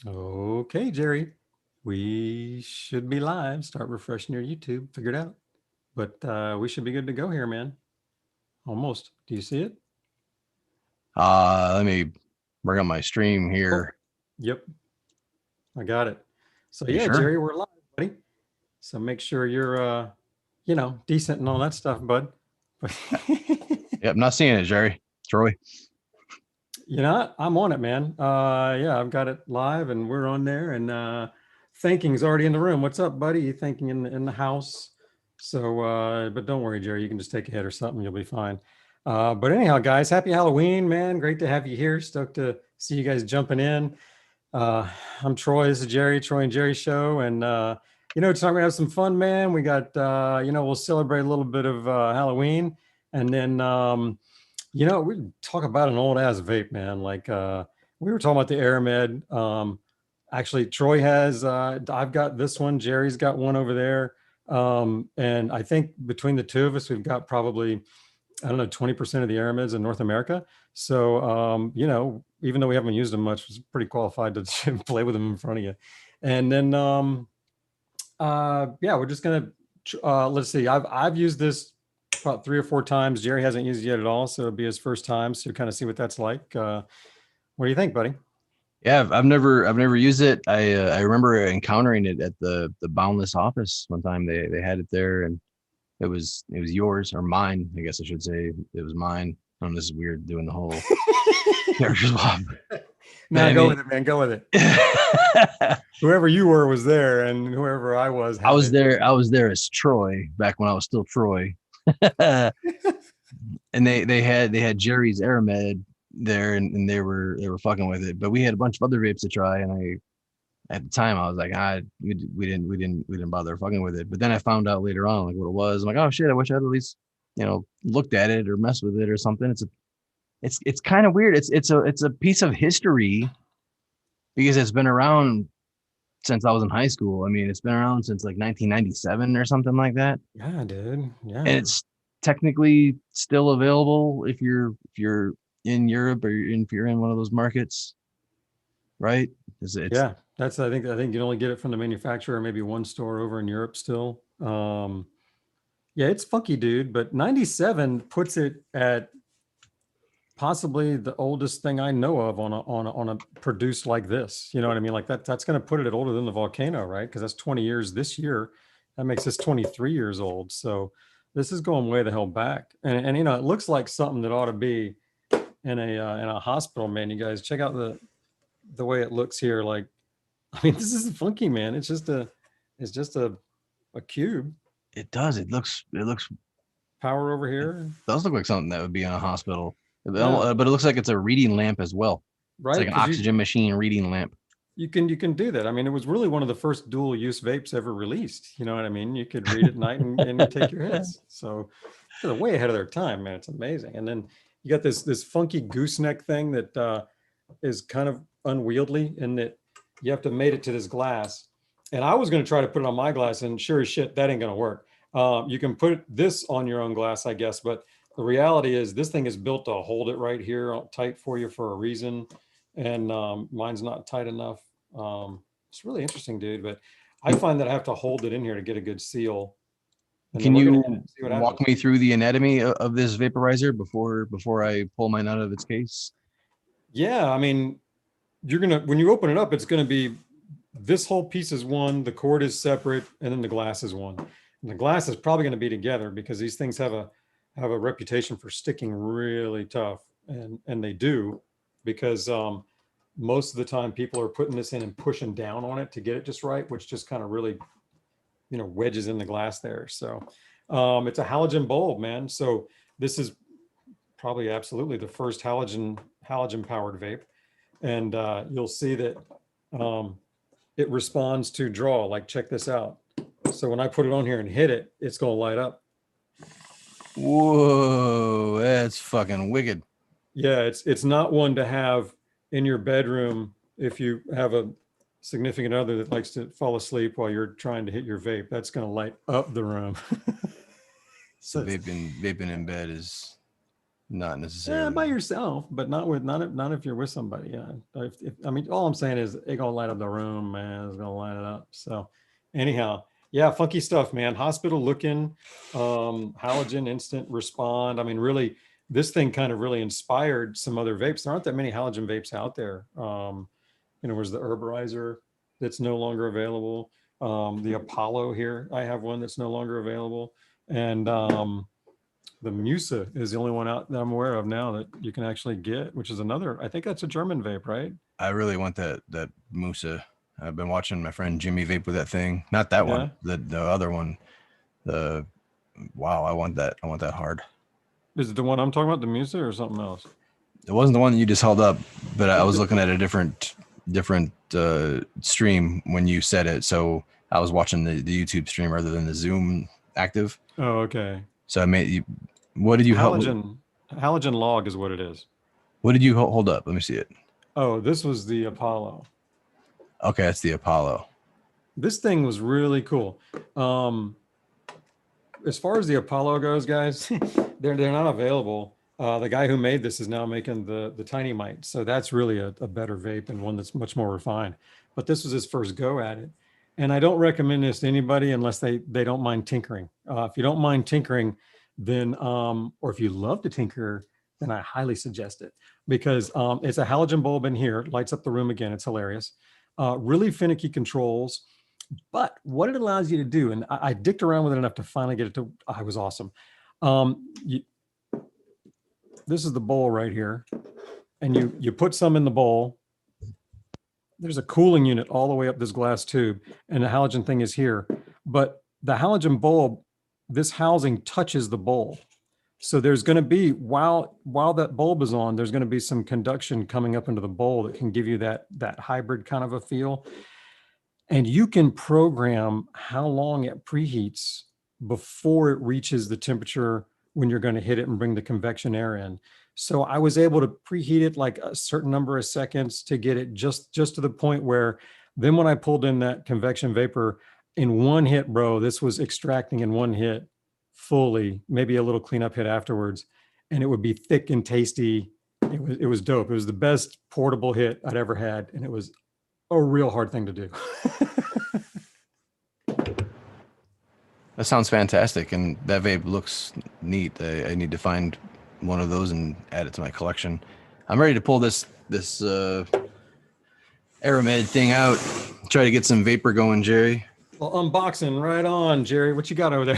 Okay, Jerry, we should be live. Start refreshing your YouTube. Figure it out. But we should be good to go here, man. Almost. Do you see it? Let me bring up my stream Oh, here. yep. I got it. So You yeah, sure? Jerry, we're live, buddy. So make sure you're, decent and all that stuff, bud. But Yep, not seeing it, Jerry. Troy. I'm on it, man. Yeah, I've got it live, and we're on there. And Thinking's already in the room. What's up, buddy? You thinking in the house? So, but don't worry, Jerry. You can just take a hit or something. You'll be fine. But anyhow, guys, happy Halloween, man. Great to have you here. Stoked to see you guys jumping in. Uh, I'm Troy. This is Jerry, Troy and Jerry show, and tonight we're gonna have some fun, man. We got we'll celebrate a little bit of Halloween, and then we talk about an old ass vape, man. Like we were talking about the Aromed. Actually, Troy has. I've got this one. Jerry's got one over there, and I think between the two of us, we've got probably, I don't know, 20% of the Aramids in North America. So, even though we haven't used them much, it's pretty qualified to play with them in front of you. And then, yeah, we're just gonna let's see. I've used this about 3 or 4 times. Jerry hasn't used it yet at all, so it'll be his first time. So kind of see what that's like. What do you think, buddy? Yeah, I've never used it. I remember encountering it at the Boundless office one time. They had it there, and it was yours or mine. I guess I should say it was mine. This is weird doing the whole character swap, but Now I go mean, with it, man. Go with it. I Whoever you were was there, and whoever I was had was it. there. I was there as Troy back when I was still Troy, and they had Jerry's Aromed there, and they were fucking with it. But we had a bunch of other vapes to try, and at the time I was like, we didn't bother fucking with it. But then I found out later on like what it was. I'm like, oh shit, I wish I'd at least looked at it or messed with it or something. It's kind of weird. It's a piece of history because it's been around since I was in high school. I mean, it's been around since like 1997 or something like that, Yeah, dude. and Yeah. it's technically still available if you're in Europe or if you're in one of those markets, right? It's Yeah, I think you can only get it from the manufacturer, maybe one store over in Europe still. Yeah, it's funky, dude. But 97 puts it at possibly the oldest thing I know of on a produced like this. You know what I mean? Like that's going to put it at older than the volcano, right? Because that's 20 years this year. That makes this 23 years old. So this is going way the hell back. And it looks like something that ought to be in a hospital, man. You guys check out the way it looks here. Like, I mean, this is funky, man. It's just a cube. it does. It looks Power over it here. does look like something that would be in a hospital. Yeah, But it looks like it's a reading lamp as well. It's right. like an Because you oxygen machine reading lamp. you can do that. I mean, it was really one of the first dual use vapes ever released. You know what I mean? You could read at night and take your hits. So they're way ahead of their time, man. It's amazing. And then you got this funky gooseneck thing that is kind of unwieldy in that you have to mate it to this glass. And I was going to try to put it on my glass, and sure as shit, that ain't going to work. You can put this on your own glass, I guess, but the reality is this thing is built to hold it right here tight for you for a reason, and mine's not tight enough. It's really interesting, dude, but I find that I have to hold it in here to get a good seal, and then Can we're going to hit it you and see what walk happens. me through the anatomy of this vaporizer before I pull mine out of its case? Yeah, I mean, you're gonna when you open it up, it's gonna be this whole piece is one, the cord is separate, and then the glass is one. And the glass is probably going to be together because these things have a reputation for sticking really tough, and they do because most of the time people are putting this in and pushing down on it to get it just right, which just kind of really wedges in the glass there. So it's a halogen bulb, man. So this is probably absolutely the first halogen powered vape, and you'll see that um, it responds to draw. Like, check this out. So when I put it on here and hit it, it's going to light up. Whoa, that's fucking wicked. Yeah, it's not one to have in your bedroom if you have a significant other that likes to fall asleep while you're trying to hit your vape. That's going to light up the room. So So it's, vaping in bed is Not Yeah, necessarily. by yourself, but not if you're with somebody. Yeah. I mean, all I'm saying is it gonna light up the room, man. It's gonna light it up. So anyhow, yeah, funky stuff, man. Hospital looking, halogen instant respond. I mean, really, this thing kind of really inspired some other vapes. There aren't that many halogen vapes out there. There's the herborizer that's no longer available. The Apollo here, I have one that's no longer available. And the Musa is the only one out that I'm aware of now that you can actually get, which is another, I think that's a German vape, right? I really want that Musa. I've been watching my friend Jimmy vape with that thing. Not that Yeah. one, the other one. The wow, I want that. I want that hard. Is it the one I'm talking about, the Musa, or something else? It wasn't the one that you just held up, but I was looking at a different stream when you said it. So I was watching the YouTube stream rather than the Zoom active. Oh, okay. So I made you. What did you help? Halogen log is what it is. What did you hold up? Let me see it. Oh, this was the Apollo. Okay, that's the Apollo. This thing was really cool. As far as the Apollo goes, guys, they're not available. The guy who made this is now making the Tiny Mite. So that's really a better vape and one that's much more refined. But this was his first go at it. And I don't recommend this to anybody unless they don't mind tinkering. If you don't mind tinkering, then, or if you love to tinker, then I highly suggest it, because it's a halogen bulb in here, lights up the room again. It's hilarious. Really finicky controls. But what it allows you to do, and I dicked around with it enough to finally get it to, it was awesome. This is the bowl right here. And you put some in the bowl. There's a cooling unit all the way up this glass tube, and the halogen thing is here. But the halogen bulb, this housing touches the bowl. So there's going to be, while that bulb is on, there's going to be some conduction coming up into the bowl that can give you that hybrid kind of a feel. And you can program how long it preheats before it reaches the temperature when you're going to hit it and bring the convection air in. So I was able to preheat it like a certain number of seconds to get it just to the point where then when I pulled in that convection vapor in one hit, bro, this was extracting in one hit fully, maybe a little cleanup hit afterwards. And it would be thick and tasty. It was dope. It was the best portable hit I'd ever had. And it was a real hard thing to do. That sounds fantastic, and that vape looks neat. I need to find one of those and add it to my collection. I'm ready to pull this Aromed thing out. Try to get some vapor going, Jerry. Well, unboxing right on, Jerry. What you got over there?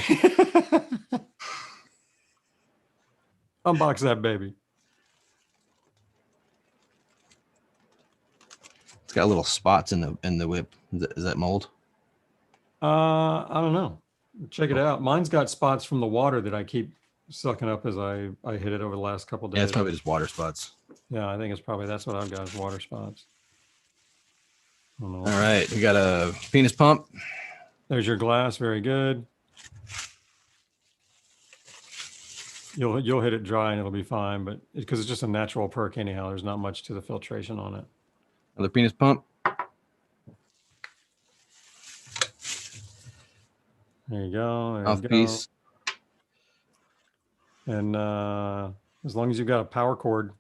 Unbox that baby. It's got little spots in the whip. Is that mold? I don't know. Check it out. Mine's got spots from the water that I keep sucking up as I hit it over the last couple of days. Yeah, it's probably just water spots. Yeah, I think it's probably, that's what I've got is water spots. All right, we got a penis pump. There's your glass. Very good. You'll hit it dry and it'll be fine, but because it's just a natural perk anyhow, there's not much to the filtration on it. Another penis pump. There you go. There Mouthpiece. you go. And as long as you've got a power cord,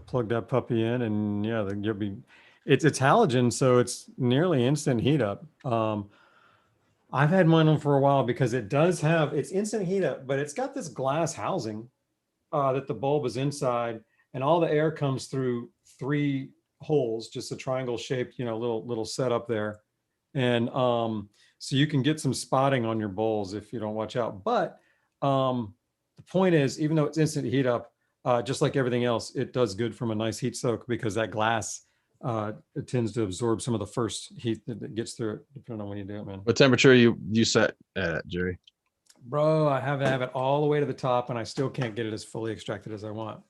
plug that puppy in, and yeah, you'll be. It's halogen, so it's nearly instant heat up. I've had mine on for a while because it does have, it's instant heat up, but it's got this glass housing that the bulb is inside, and all the air comes through 3 holes, just a triangle shaped, little setup there. And so you can get some spotting on your bowls if you don't watch out. But the point is, even though it's instant heat up, just like everything else, it does good from a nice heat soak because that glass it tends to absorb some of the first heat that gets through it, depending on when you do it, man. What temperature you set at, Jerry? Bro, I have to have it all the way to the top, and I still can't get it as fully extracted as I want.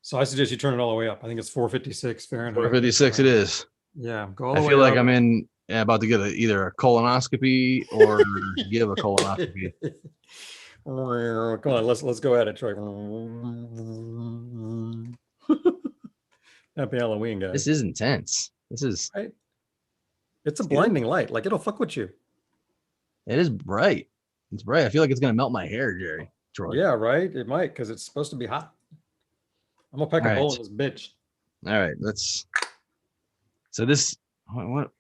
So I suggest you turn it all the way up. I think it's 456 Fahrenheit. 456 it is. Yeah, go all the way I feel like up. I'm about to get either a colonoscopy or give a colonoscopy. Come on, let's go at it, Troy. Happy Halloween, guys. This is intense. This is It's a blinding light. Like, it'll fuck with you. It is bright. It's bright. I feel like it's gonna melt my hair, Jerry. Troy. Yeah, right. It might because it's supposed to be hot. I'm gonna pack All a bowl right. in this bitch. All right. Let's. So this. What?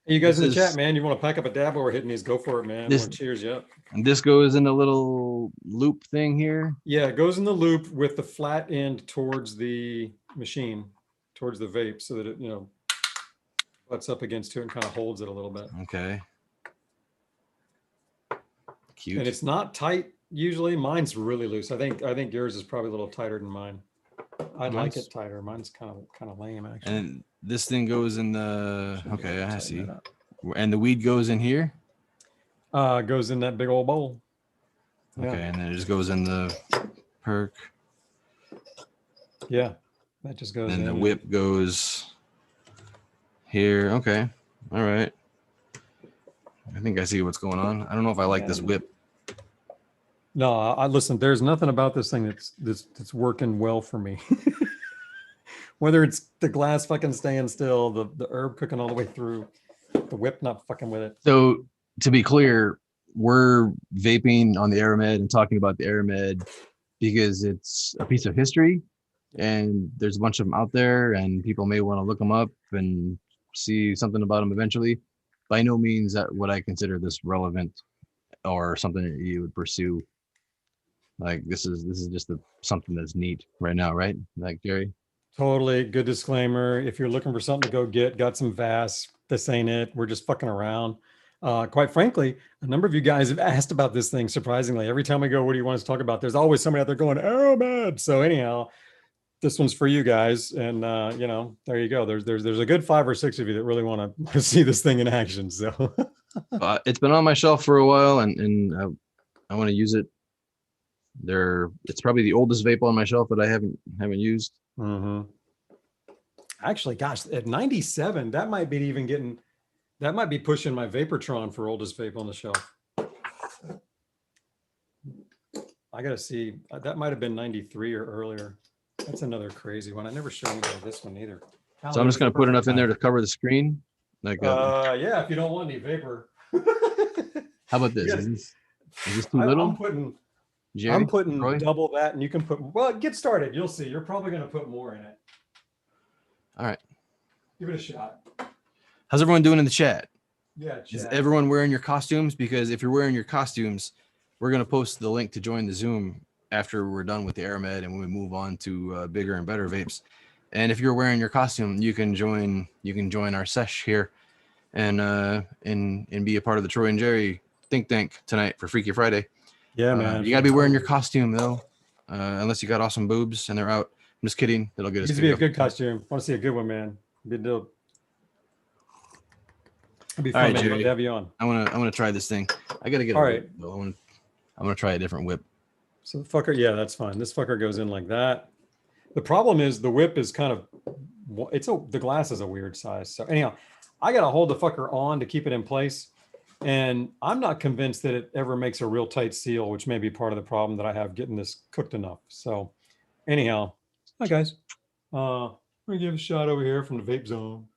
Hey, you guys This in the chat, is man. You want to pack up a dab while we're hitting these? Go for it, man. this. More cheers, yep. And this goes in a little loop thing here. Yeah, it goes in the loop with the flat end towards the machine, towards the vape, so that it, butts up against it and kind of holds it a little bit. Okay. Cute. And it's not tight usually. Mine's really loose. I think yours is probably a little tighter than mine. I'd like it tighter. Mine's kind of lame actually. And this thing goes in the. Okay, I see. that And the weed goes in here. Goes in that big old bowl. Yeah. Okay, and then it just goes in the perk. Yeah, that just goes And in. the whip goes here. Okay, all right. I think I see what's going on. I don't know if I like this whip. No, I listen. There's nothing about this thing that's working well for me. Whether it's the glass fucking staying still, the herb cooking all the way through, the whip not fucking with it. So to be clear, we're vaping on the Aromed and talking about the Aromed because it's a piece of history, and there's a bunch of them out there, and people may want to look them up and see something about them eventually. By no means that would I consider this relevant or something that you would pursue. Like this is just something that's neat right now, right? Like Jerry. Totally good disclaimer. If you're looking for something to go get, got some VAS, this ain't it. We're just fucking around. Quite frankly, a number of you guys have asked about this thing. Surprisingly, every time we go, what do you want us to talk about? There's always somebody out there going, Aromed. So anyhow, this one's for you guys, and there you go. There's a good 5 or 6 of you that really want to see this thing in action. So It's been on my shelf for a while, and I want to use it. It's probably the oldest vape on my shelf that I haven't used. Mm-hmm. Actually, gosh, at 97, that might be pushing my Vaportron for oldest vape on the shelf. I gotta see. That might have been 93 or earlier. That's another crazy one. I never showed you guys this one either. So I'm just gonna put enough in there to cover the screen. Like yeah, if you don't want any vapor. How about this? Is this too little? I'm putting double that, and you can put. Well, get started. You'll see. You're probably gonna put more in it. All right. Give it a shot. How's everyone doing in the chat? Yeah, chat. Is everyone wearing your costumes? Because if you're wearing your costumes, we're going to post the link to join the Zoom after we're done with the Aromed and we move on to bigger and better vapes. And if you're wearing your costume, you can join our sesh here and be a part of the Troy and Jerry think tank tonight for Freaky Friday. Yeah, man. You got to be wearing your costume though, unless you got awesome boobs and they're out. I'm just kidding. That'll get us. Needs to be a good costume. Want to see a good one, man? Be dope. It'd be fun, man. Jerry, to have you on. I want to try this thing. I gotta get. All right. I'm gonna try a different whip. So the fucker, yeah, that's fine. This fucker goes in like that. The problem is the whip is kind of, the glass is a weird size. So anyhow, I gotta hold the fucker on to keep it in place, and I'm not convinced that it ever makes a real tight seal, which may be part of the problem that I have getting this cooked enough. So anyhow, hi guys. We're gonna give a shot over here from the vape zone.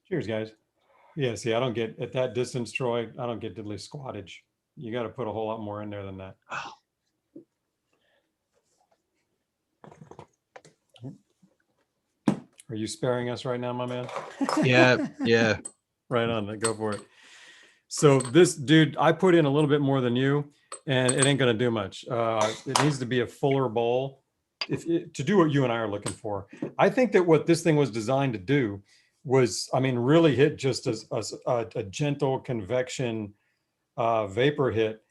Cheers, guys. Yeah, see, I don't get, at that distance, Troy, I don't get diddly squattage. You got to put a whole lot more in there than that. Are you sparing us right now, my man? Yeah. Right on, go for it. So this dude, I put in a little bit more than you, and it ain't gonna do much. It needs to be a fuller bowl to do what you and I are looking for. I think that what this thing was designed to do was, I mean, really hit just as a gentle convection vapor hit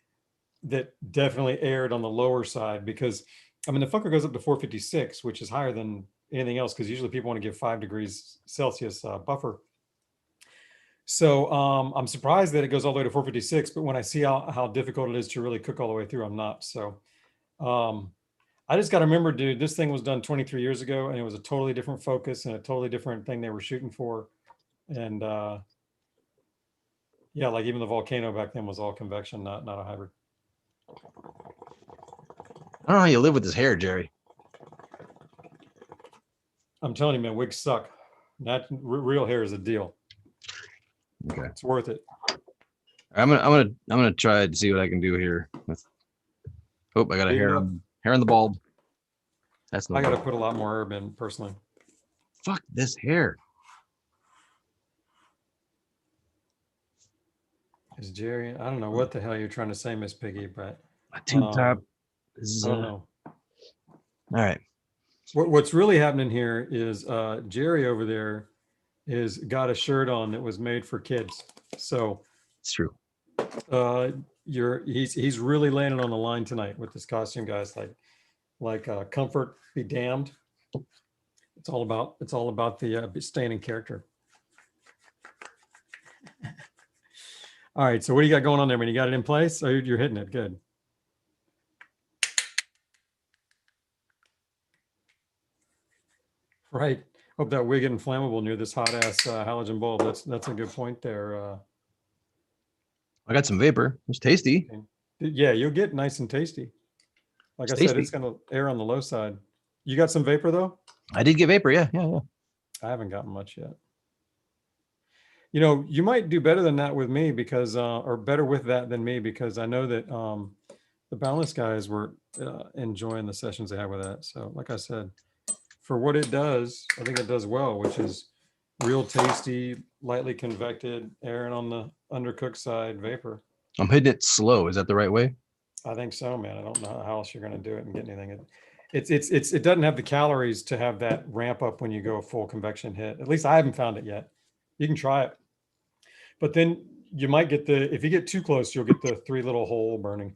that definitely aired on the lower side, because I mean the fucker goes up to 456, which is higher than anything else, because usually people want to give 5 degrees Celsius buffer. So I'm surprised that it goes all the way to 456, but when I see how difficult it is to really cook all the way through, I'm not. So I just got to remember, dude, this thing was done 23 years ago, and it was a totally different focus and a totally different thing they were shooting for. And yeah, like even the Volcano back then was all convection, not a hybrid. I don't know how you live with this hair, Jerry. I'm telling you, man, wigs suck. Not real hair is a deal. Okay. It's worth it. I'm gonna try to see what I can do here. Oh, I got a hair on the bulb. That's no I got to good. put a lot more herb in personally. Fuck this hair. Is Jerry? I don't know what the hell you're trying to say, Miss Piggy, but A tube top. I don't know. All right. What's really happening here is Jerry over there is got a shirt on that was made for kids. So It's true. he's really landing on the line tonight with this costume, guys. Like comfort be damned. It's all about the staying in character. All right, so what do you got going on there? When you got it in place, oh, you're hitting it good. Right. Hope that wig isn't flammable near this hot ass halogen bulb. That's a good point there. I got some vapor. It's tasty. Yeah, you'll get nice and tasty. Like It's I said, tasty. it's gonna err on the low side. You got some vapor though? I did get vapor. Yeah. I haven't gotten much yet. You know, you might do better than that with me because, or better with that than me because I know that the balance guys were enjoying the sessions they had with that. So, like I said, for what it does, I think it does well, which is real tasty, lightly convected, airing on the undercooked side vapor. I'm hitting it slow. Is that the right way? I think so, man. I don't know how else you're going to do it and get anything. It doesn't have the calories to have that ramp up when you go a full convection hit. At least I haven't found it yet. You can try it, but then you might get if you get too close, you'll get the 3 little hole burning.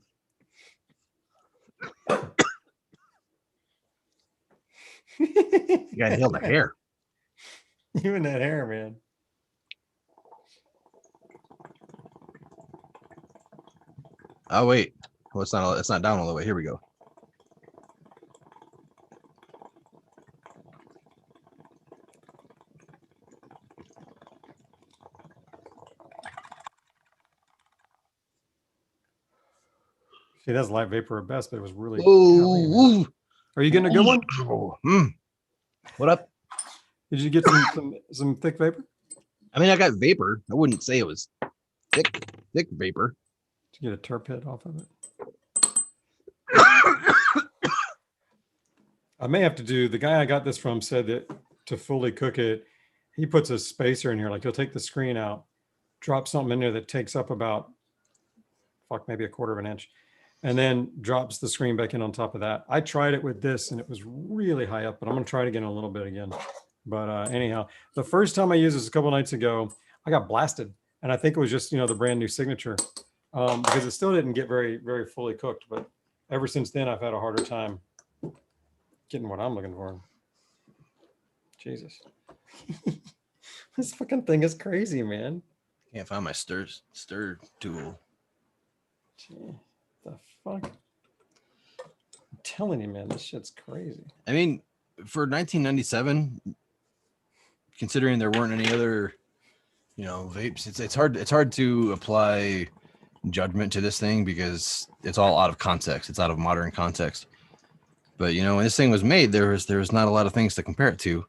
You gotta nail the hair. You and that hair, man. Oh wait. Well, it's not down all the way. Here we go. See, that's light vapor at best, but it was really. Ooh. Are you getting a good one? What up? Did you get some thick vapor? I mean, I got vapor. I wouldn't say it was thick vapor. Did you get a terp hit off of it? I may have to do. The guy I got this from said that to fully cook it, he puts a spacer in here. Like he'll take the screen out, drop something in there that takes up about, maybe a 1/4 of an inch, and then drops the screen back in on top of that. I tried it with this and it was really high up, but I'm going to try it again a little bit again. But anyhow, the first time I used this a couple nights ago, I got blasted. And I think it was just, the brand new signature because it still didn't get very, very fully cooked. But ever since then, I've had a harder time getting what I'm looking for. Jesus. This fucking thing is crazy, man. Can't find my stir tool. Gee, the fuck? I'm telling you, man, this shit's crazy. I mean, for 1997, considering there weren't any other, vapes, it's hard to apply judgment to this thing because it's all out of context. It's out of modern context. But when this thing was made, there was not a lot of things to compare it to.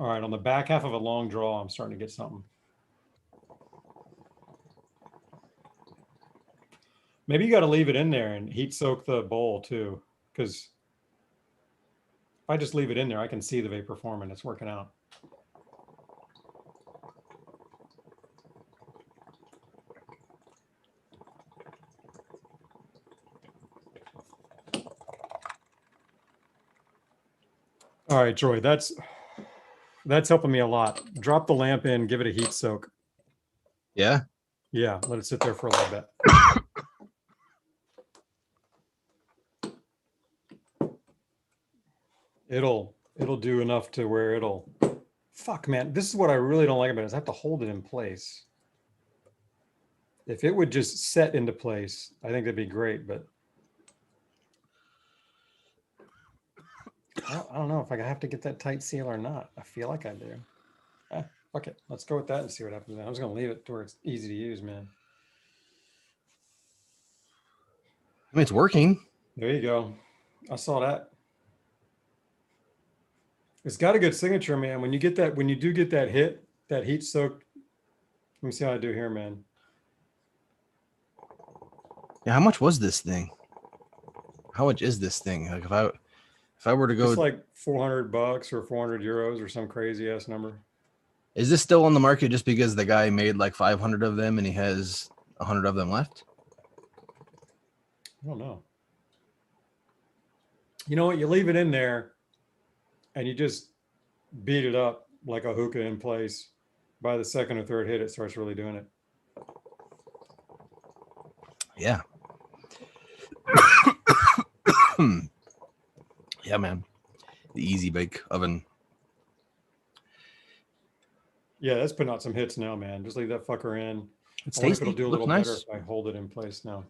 All right, on the back half of a long draw, I'm starting to get something. Maybe you got to leave it in there and heat soak the bowl too, because if I just leave it in there, I can see the vapor forming. It's working out. All right, Troy, that's helping me a lot. Drop the lamp in, give it a heat soak. Yeah? Yeah, let it sit there for a little bit. It'll do enough to where it'll. Fuck, man, this is what I really don't like about it is I have to hold it in place. If it would just set into place, I think that'd be great, but I don't know if I have to get that tight seal or not. I feel like I do. Fuck it. Let's go with that and see what happens. Man. I'm just gonna leave it to where it's easy to use, man. I mean, it's working. There you go. I saw that. It's got a good signature, man. When you get that, when you do get that hit, that heat soak. Let me see how I do here, man. Yeah, how much was this thing? How much is this thing? Like if I were to go, It's like $400 or 400 euros or some crazy ass number. is this still on the market just because the guy made like 500 of them and he has 100 of them left? I don't know. You know what? You leave it in there and you just beat it up like a hookah in place. By the second or third hit, it starts really doing it. Yeah. Yeah, man. The Easy Bake Oven. Yeah, that's putting out some hits now, man. Just leave that fucker in. It's I wonder if tasty. it'll do a Looks little better nice. if I hold it in place now.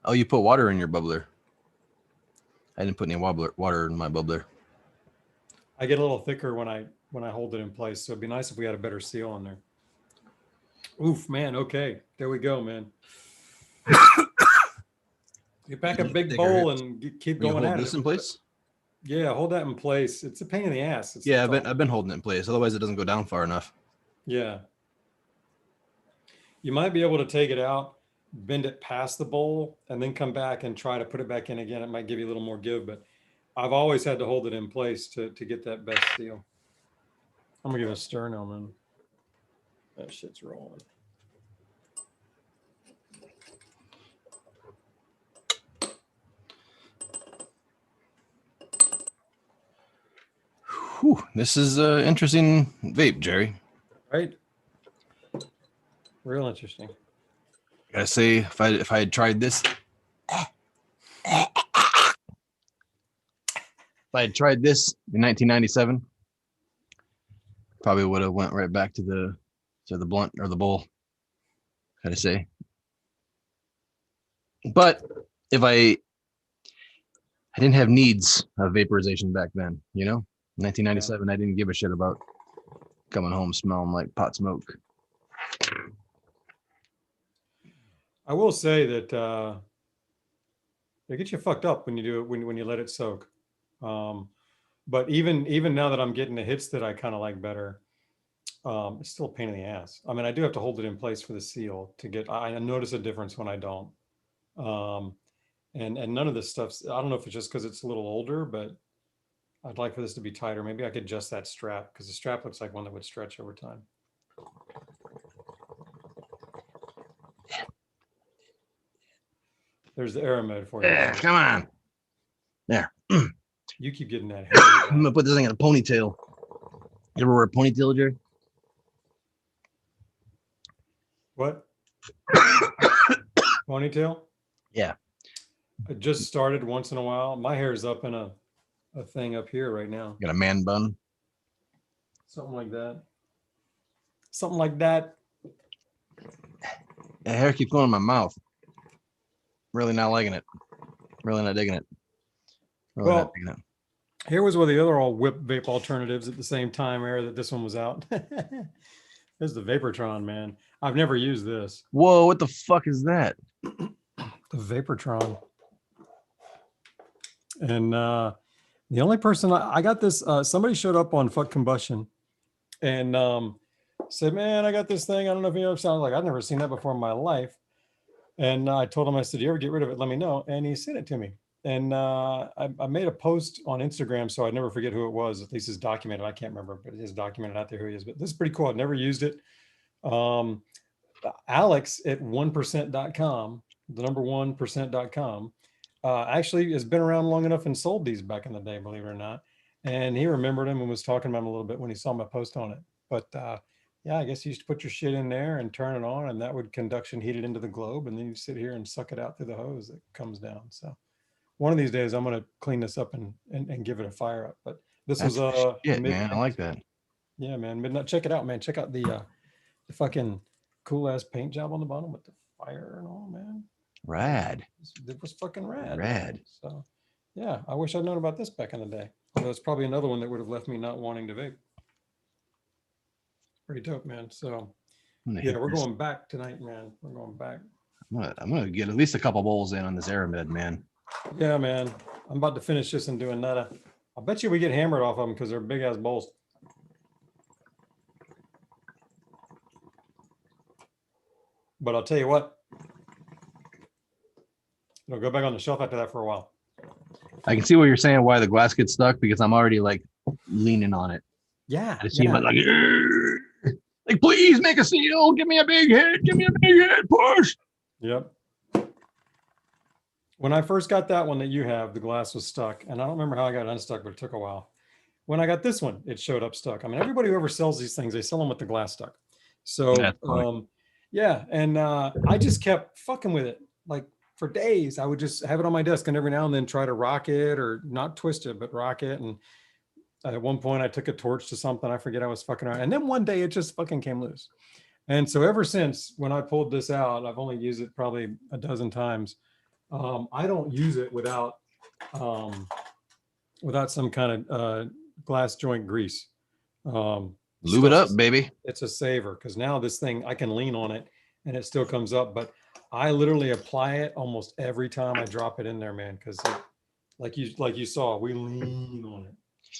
Oh, you put water in your bubbler. I didn't put any water in my bubbler. I get a little thicker when I hold it in place, so it'd be nice if we had a better seal on there. Oof, man. Okay, there we go, man. Get back a big bowl and keep Will you going hold at this it. in place? Yeah, hold that in place. It's a pain in the ass. It's Yeah, tough. I've been holding it in place. Otherwise, it doesn't go down far enough. Yeah. You might be able to take it out, bend it past the bowl, and then come back and try to put it back in again. It might give you a little more give, but I've always had to hold it in place to get that best seal. I'm gonna give it a stir now, man. That shit's rolling. Whew, this is an interesting vape, Jerry. Right? Real interesting. I gotta say, if I had tried this, if I had tried this in 1997, probably would have went right back to the blunt or the bowl. Gotta say, but if I didn't have needs of vaporization back then, 1997, I didn't give a shit about coming home smelling like pot smoke. I will say that it gets you fucked up when you do it when you let it soak. But even now that I'm getting the hits that I kind of like better, it's still a pain in the ass. I mean, I do have to hold it in place for the seal to get. I notice a difference when I don't. Um, and none of this stuff's. I don't know if it's just because it's a little older, but I'd like for this to be tighter. Maybe I could adjust that strap because the strap looks like one that would stretch over time. There's the Aromed for you. Yeah, come on. There. You keep getting that. I'm gonna put this thing in a ponytail. You ever wear a ponytail, Jerry? What? Ponytail? Yeah. I just started once in a while. My hair's up in a thing up here right now. Got a man bun. Something like that. Something like that. The hair keeps going in my mouth. Really not liking it. Really not digging it. Really not digging it. Here was one of the other all whip vape alternatives at the same time era that this one was out. This is the Vaportron, man. I've never used this. Whoa, what the fuck is that? The Vaportron. And the only person I got this, somebody showed up on Fuck Combustion and said, man, I got this thing. I don't know if you know, sounds like I've never seen that before in my life. And I told him, I said, you ever get rid of it? Let me know. And he sent it to me. And I made a post on Instagram, so I'd never forget who it was. At least it's documented. I can't remember, but it is documented out there who he is. But this is pretty cool. I've never used it. Alex at 1%.com, the number 1%.com, actually has been around long enough and sold these back in the day, believe it or not. And he remembered him and was talking about him a little bit when he saw my post on it. But yeah, I guess you used to put your shit in there and turn it on, and that would conduction heat it into the globe, and then you sit here and suck it out through the hose that comes down. So one of these days I'm going to clean this up and give it a fire up. But this That's was shit, man. I like that. Yeah, man. Midnight. Check it out, man. Check out the fucking cool ass paint job on the bottom with the fire and all, man. Rad. It was fucking rad. Rad. So, yeah, I wish I'd known about this back in the day. Although it's probably another one that would have left me not wanting to vape. Pretty dope, man. So, yeah, we're going back tonight, man. We're going back. I'm gonna get at least a couple bowls in on this Aromed, man. Yeah, man. I'm about to finish this and do another. I bet you we get hammered off of them because they're big ass bowls. But I'll tell you what, it'll go back on the shelf after that for a while. I can see what you're saying, why the glass gets stuck, because I'm already like leaning on it. Yeah. I see like, please make a seal. Give me a big hit. Give me a big hit. Push. Yep. When I first got that one that you have, the glass was stuck. And I don't remember how I got it unstuck, but it took a while. When I got this one, it showed up stuck. I mean, everybody who ever sells these things, they sell them with the glass stuck. So, yeah. And I just kept fucking with it. Like for days, I would just have it on my desk and every now and then try to rock it or not twist it, but rock it. And at one point I took a torch to something. I forget I was fucking around. And then one day it just fucking came loose. And so ever since when I pulled this out, I've only used it probably a dozen times. I don't use it without some kind of glass joint grease. Lube it up, baby. It's a saver because now this thing, I can lean on it and it still comes up. But I literally apply it almost every time I drop it in there, man. Because like you saw, we lean on it.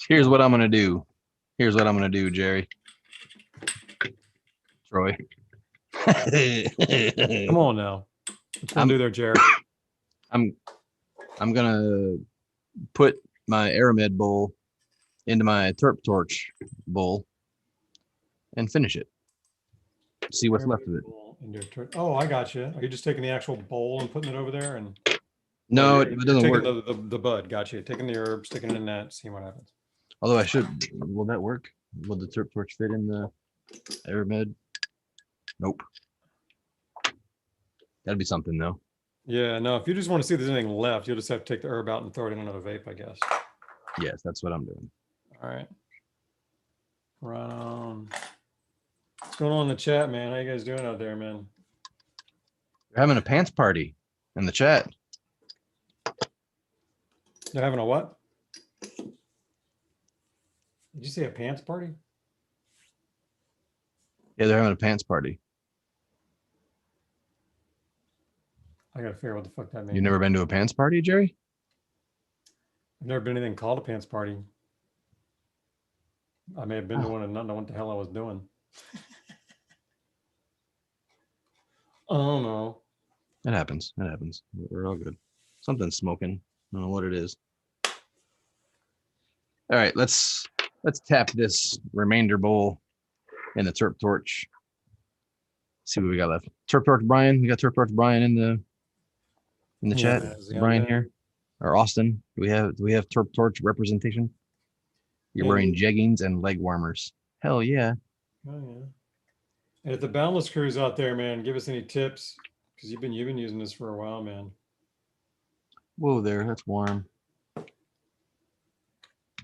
Here's what I'm gonna do. Here's what I'm gonna do, Jerry. Troy. Come on now. What you do there, Jared? I'm gonna put my Aromed bowl into my Terp Torch bowl and finish it. See what's left of it. Oh, I got you. Are you just taking the actual bowl and putting it over there? And no, it doesn't work. The bud, got you. Taking the herb, sticking it in that, see what happens. Although I should, will that work? Will the Terp Torch fit in the Aromed? Nope. That'd be something though. Yeah, no, if you just want to see if there's anything left, you'll just have to take the herb out and throw it in another vape, I guess. Yes, that's what I'm doing. All right. Right on. What's going on in the chat, man? How you guys doing out there, man? They're having a pants party in the chat. They're having a what? Did you say a pants party? Yeah, they're having a pants party. I gotta figure out what the fuck that means. You've never been to a pants party, Jerry? I've never been anything called a pants party. I may have been to one and not know what the hell I was doing. Oh no. It happens. It happens. We're all good. Something's smoking. I don't know what it is. All right, let's tap this remainder bowl in the Terp Torch. See what we got left. Terp Torch Brian. We got Terp Torch Brian in the chat. Brian here. Or Austin. Do we have Terp Torch representation? You're wearing jeggings and leg warmers. Hell yeah. Oh yeah. And if the Boundless crew's out there, man, give us any tips. Because you've been using this for a while, man. Whoa there, that's warm.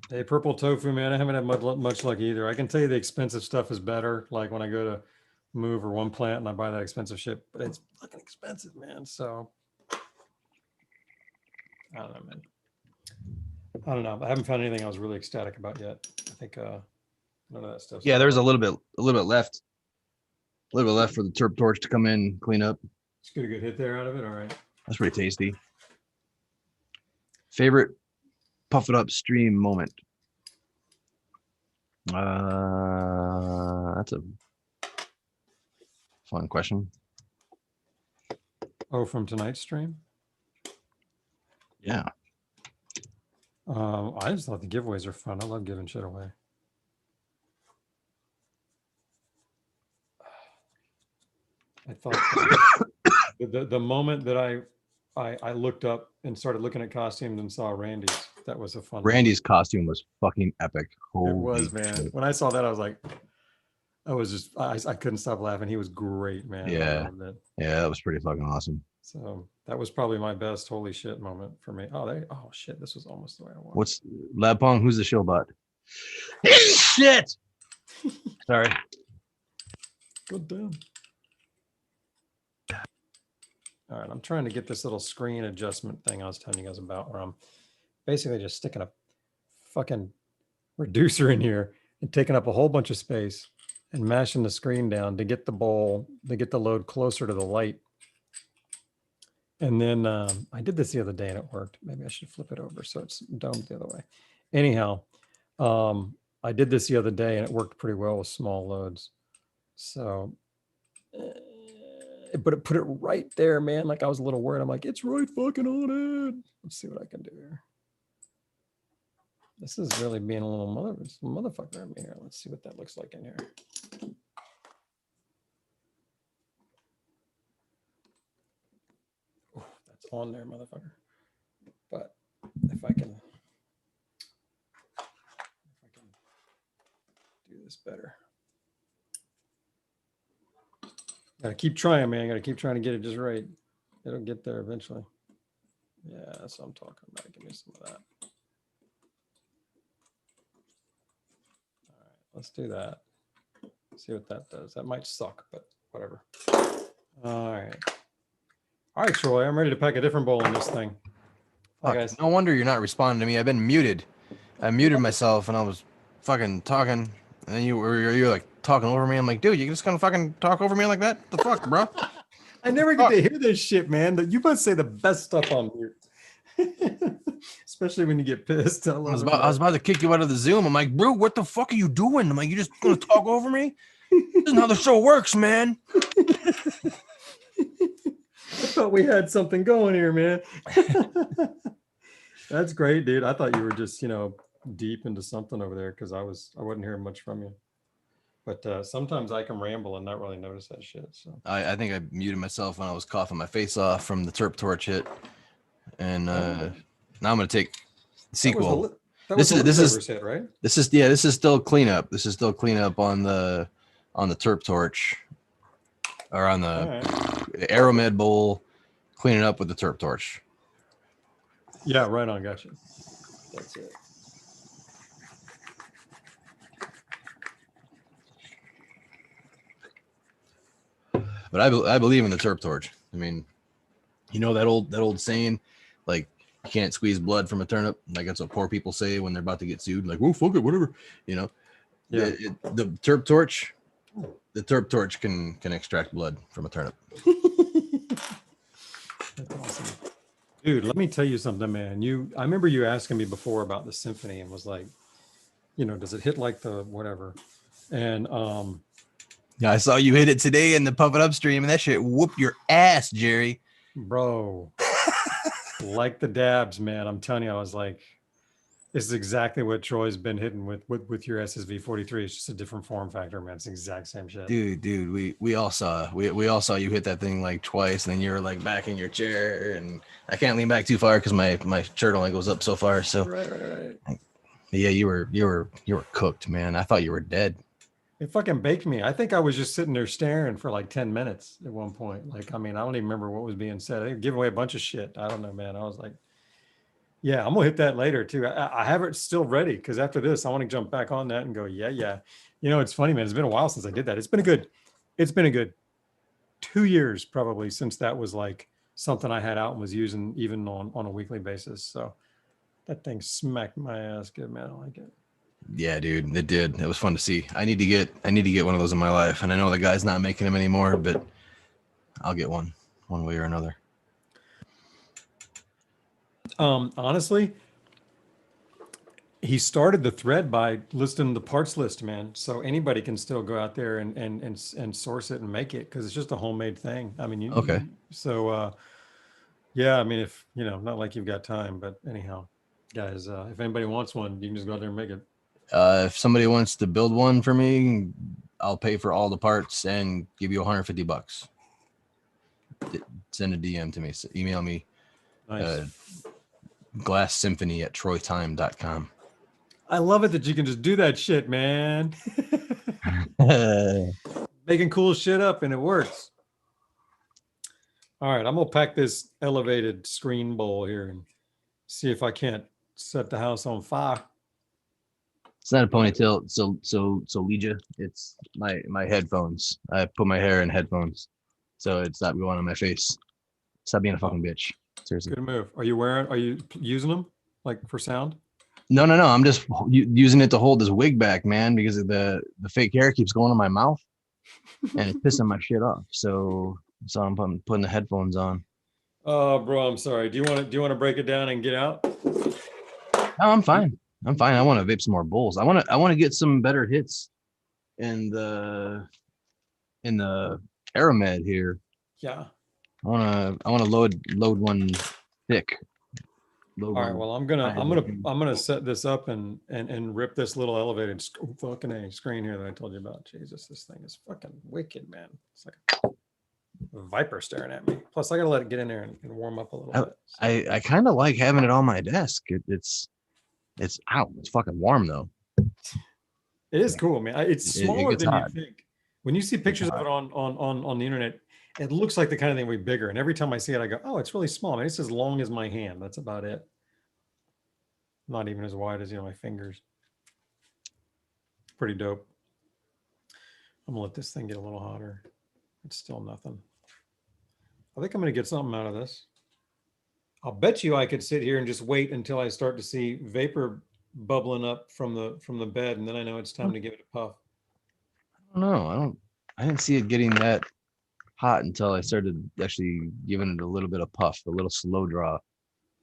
Hey, Purple Tofu, man, I haven't had much luck either. I can tell you the expensive stuff is better. Like when I go to Move or One Plant and I buy that expensive shit, but it's fucking expensive, man. So I don't know, man. I don't know. I haven't found anything I was really ecstatic about yet. I think none of that stuff. Yeah, there's a little bit left. A little bit left for the Terp Torch to come in, clean up. Let's get a good hit there out of it. All right. That's pretty tasty. Favorite puff it up stream moment? That's a fun question. Oh, from tonight's stream? Yeah. I just thought the giveaways are fun. I love giving shit away. I thought the moment that I looked up and started looking at costumes and saw Randy's, that was a fun Randy's costume was fucking epic. Holy it was, man. Shit. When I saw that, I was like, I couldn't stop laughing. He was great, man. Yeah. Yeah, that was pretty fucking awesome. So that was probably my best holy shit moment for me. Oh shit, this was almost the way I wanted. What's Lab Pong? Who's the shillbot? Shit. Sorry. Good damn. All right, I'm trying to get this little screen adjustment thing I was telling you guys about, where I'm basically just sticking a fucking reducer in here and taking up a whole bunch of space and mashing the screen down to get the bowl, to get the load closer to the light. And then I did this the other day and it worked. Maybe I should flip it over so it's domed the other way. Anyhow, I did this the other day and it worked pretty well with small loads. So, but it put it right there, man. Like I was a little worried. I'm like, it's right fucking on it. Let's see what I can do here. This is really being a little motherfucker in me here. Let's see what that looks like in here. Ooh, that's on there, motherfucker. But if I can do this better. Gotta keep trying, man. Gotta keep trying to get it just right. It'll get there eventually. Yeah, that's what I'm talking about. Give me some of that. All right, let's do that. See what that does. That might suck, but whatever. All right. All right, Troy, I'm ready to pack a different bowl in this thing. Hi, guys. No wonder you're not responding to me. I've been muted. I muted myself and I was fucking talking. And then you're like talking over me. I'm like, dude, you just gonna fucking talk over me like that? The fuck, bro? I never get to hear this shit, man. You must say the best stuff on mute. Especially when you get pissed. I was about to kick you out of the Zoom. I'm like, bro, what the fuck are you doing? I'm like, you just gonna talk over me? This isn't how the show works, man. I thought we had something going here, man. That's great, dude. I thought you were just, deep into something over there because I wasn't hearing much from you. But sometimes I can ramble and not really notice that shit. So I think I muted myself when I was coughing my face off from the Terp Torch hit, and now I'm gonna take the sequel. This is hit, right? This is still cleanup. This is still cleanup on the Terp Torch, or on the Aromed bowl, cleaning up with the Terp Torch. Yeah, right on. Gotcha. That's it. But I believe in the Terp Torch. I mean, that old saying, like, you can't squeeze blood from a turnip. Like, that's what poor people say when they're about to get sued. Like, oh, fuck it, whatever. Yeah. The Terp Torch, can extract blood from a turnip. That's awesome. Dude, let me tell you something, man. I remember you asking me before about the symphony and was like, does it hit like the whatever? And yeah, I saw you hit it today in the Puff It Up stream, and that shit whooped your ass, Jerry. Bro, like the dabs, man. I'm telling you, I was like, this is exactly what Troy's been hitting with your SSV 43. It's just a different form factor, man. It's the exact same shit. Dude, we all saw you hit that thing like twice, and then you were like back in your chair, and I can't lean back too far because my shirt only goes up so far. So right. Yeah, you were cooked, man. I thought you were dead. It fucking baked me. I think I was just sitting there staring for like 10 minutes at one point. Like, I mean, I don't even remember what was being said. They gave away a bunch of shit. I don't know, man. I was like, yeah, I'm gonna hit that later too. I have it still ready because after this, I want to jump back on that and go, yeah. It's funny, man. It's been a while since I did that. It's been a good 2 years probably since that was like something I had out and was using even on a weekly basis. So that thing smacked my ass good, man. I like it. Yeah, dude, it did. It was fun to see. I need to get one of those in my life, and I know the guy's not making them anymore, but I'll get one way or another. Honestly, he started the thread by listing the parts list, man. So anybody can still go out there and source it and make it because it's just a homemade thing. I mean, yeah, I mean, if not like you've got time, but anyhow, guys, if anybody wants one, you can just go out there and make it. If somebody wants to build one for me, I'll pay for all the parts and give you $150. Send a DM to me. Email me. Nice. GlassSymphony@troytime.com. I love it that you can just do that shit, man. Making cool shit up and it works. All right, I'm gonna pack this elevated screen bowl here and see if I can't set the house on fire. It's not a ponytail, so Legia. It's my headphones. I put my hair in headphones, so it's not going on my face. Stop being a fucking bitch. Seriously. Good move. Are you using them like for sound? No. I'm just using it to hold this wig back, man, because of the fake hair keeps going in my mouth and it's pissing my shit off. So I'm putting the headphones on. Oh, bro, I'm sorry. Do you want to break it down and get out? No, I'm fine. I want to vape some more bowls. I want to get some better hits in the Aromed here. Yeah. I want to load one thick. All right. Well, I'm gonna set this up and rip this little elevated fucking A screen here that I told you about. Jesus, this thing is fucking wicked, man. It's like a viper staring at me. Plus, I gotta let it get in there and warm up a little bit. So. I kind of like having it on my desk. It's out. It's fucking warm though. It is cool, man. It's smaller than hot. you think. When you see pictures of it on the internet, it looks like the kind of thing way bigger. And every time I see it, I go, "Oh, it's really small." I mean, it's as long as my hand. That's about it. Not even as wide as my fingers. Pretty dope. I'm gonna let this thing get a little hotter. It's still nothing. I think I'm gonna get something out of this. I'll bet you I could sit here and just wait until I start to see vapor bubbling up from the bed, and then I know it's time to give it a puff. I don't know. I didn't see it getting that hot until I started actually giving it a little bit of puff, a little slow draw.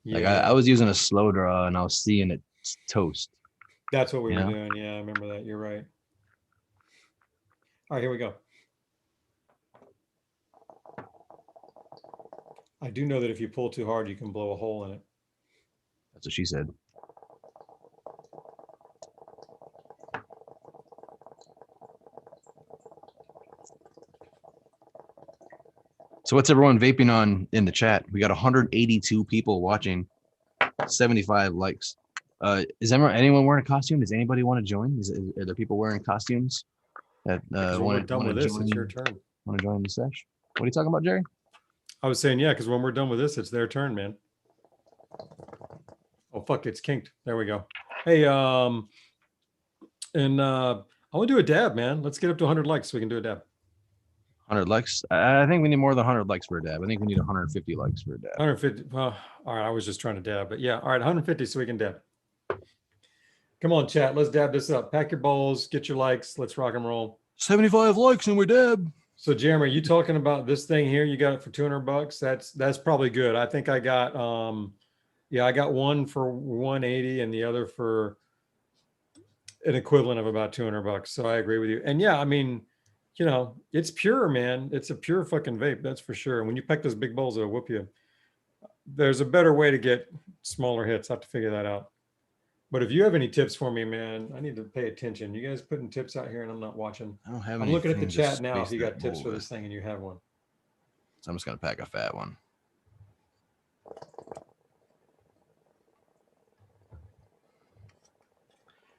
Yeah. Like I was using a slow draw and I was seeing it toast. That's what we were doing. Yeah, I remember that. You're right. All right, here we go. I do know that if you pull too hard, you can blow a hole in it. That's what she said. So what's everyone vaping on in the chat? We got 182 people watching, 75 likes. Is anyone wearing a costume? Does anybody want to join? Are there people wearing costumes that when we're done with this, it's your turn. Want to join the sesh? What are you talking about, Jerry? I was saying, yeah, because when we're done with this, it's their turn, man. Oh, fuck, it's kinked. There we go. Hey, I want to do a dab, man. Let's get up to 100 likes so we can do a dab. 100 likes? I think we need more than 100 likes for a dab. I think we need 150 likes for a dab. 150. Well, all right. I was just trying to dab, but yeah. All right, 150 so we can dab. Come on, chat. Let's dab this up. Pack your bowls. Get your likes. Let's rock and roll. 75 likes and we dab. So, Jeremy, you talking about this thing here? You got it for $200. That's probably good. I think I got I got one for 180 and the other for an equivalent of about $200. So I agree with you. And yeah, I mean, it's pure, man. It's a pure fucking vape, that's for sure. And when you pack those big bowls, it'll whoop you. There's a better way to get smaller hits. I have to figure that out. But if you have any tips for me, man, I need to pay attention. You guys putting tips out here and I'm not watching. I don't have I'm looking at the chat now if you got tips for this thing and you have one. So I'm just going to pack a fat one.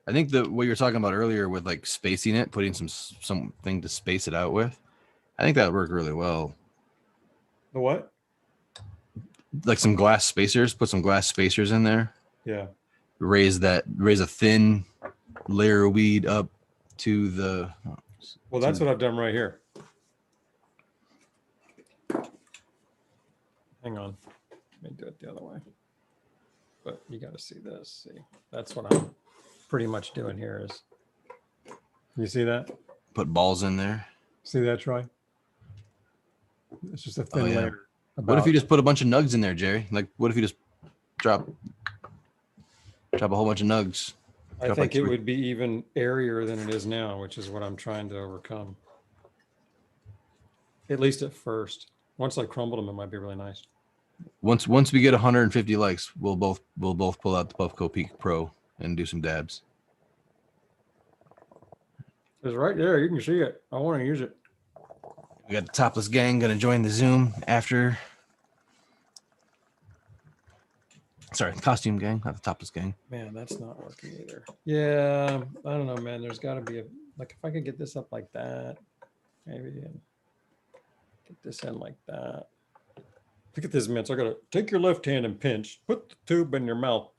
I think what you were talking about earlier with like spacing it, putting something to space it out with, I think that worked really well. The what? Like some glass spacers, put some glass spacers in there. Yeah. Raise a thin layer of weed up to the. Well, that's what I've done right here. Hang on. Let me do it the other way. But you got to see this. See, that's what I'm pretty much doing here is. You see that? Put balls in there. See that, Troy? It's just a thin layer. What if you just put a bunch of nugs in there, Jerry? Like, what if you just drop a whole bunch of nugs? I think it would be even airier than it is now, which is what I'm trying to overcome. At least at first. Once I crumbled them, it might be really nice. Once we get 150 likes, we'll both pull out the Puffco Peak Pro and do some dabs. It's right there. You can see it. I want to use it. We got the Topless Gang going to join the Zoom after. Sorry, the Costume Gang, not the Topless Gang. Man, that's not working either. Yeah, I don't know, man. There's got to be if I could get this up like that, maybe, and get this in like that. Look at this, man. So I got to take your left hand and pinch, put the tube in your mouth.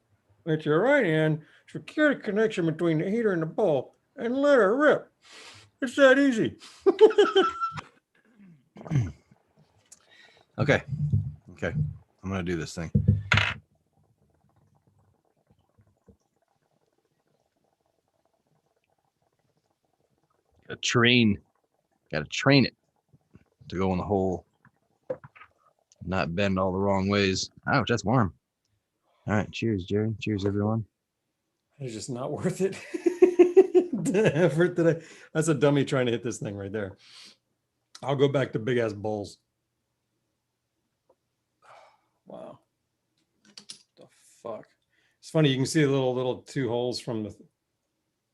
With your right hand, secure the connection between the heater and the bowl, and let her rip. It's that easy. Okay. Okay, I'm gonna do this thing. Gotta train it to go in the hole, not bend all the wrong ways. Ouch, that's warm. All right, cheers, Jerry. Cheers, everyone. It's just not worth it. The effort that that's a dummy trying to hit this thing right there. I'll go back to big ass bowls. Wow. The fuck. It's funny. You can see the little 2 holes from the.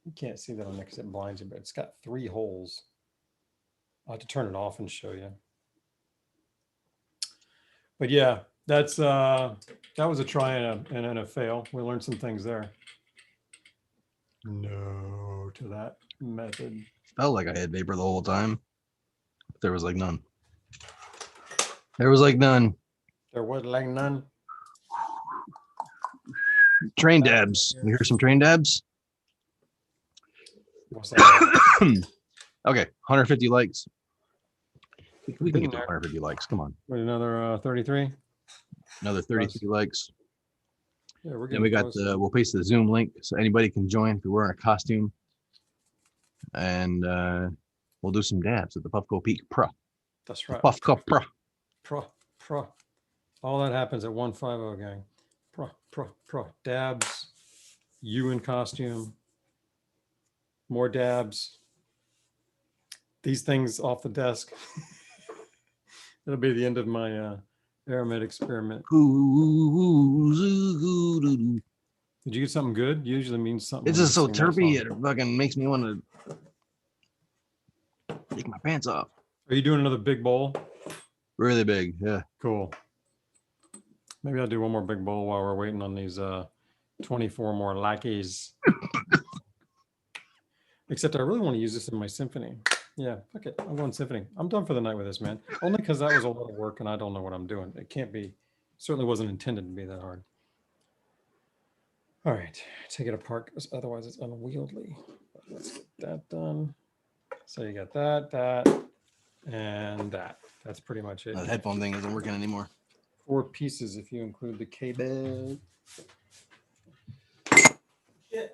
You can't see that on there because it blinds you, but it's got 3 holes. I'll have to turn it off and show you. But yeah, that was a try and a fail. We learned some things there. No to that method. Felt like I had vapor the whole time. But there was like none. There was like none. There was like none. Train dabs. We hear some train dabs. What's that? Okay, 150 likes. We can get to There. 150 likes. Come on. Wait, another 33. Another 33 likes. Yeah, we're Then getting we got close. we'll paste the Zoom link so anybody can join if you're wearing a costume. And we'll do some dabs at the Puffco Peak Pro. That's right. Puffco Pro. Pro. All that happens at 150, gang. Pro. Dabs. You in costume. More dabs. These things off the desk. That'll be the end of my Aromed experiment. Did you get something good? Usually means something. It's just so terpy. It fucking makes me want to take my pants off. Are you doing another big bowl? Really big, yeah. Cool. Maybe I'll do one more big bowl while we're waiting on these 24 more lackeys. Except I really want to use this in my symphony. Yeah, fuck it. I'm going symphony. I'm done for the night with this, man. Only because that was a lot of work and I don't know what I'm doing. It can't be, certainly wasn't intended to be that hard. All right, take it apart because otherwise it's unwieldy. But let's get that done. So you got that, and that. That's pretty much it. That headphone thing isn't working anymore. 4 pieces if you include the cable. Yeah.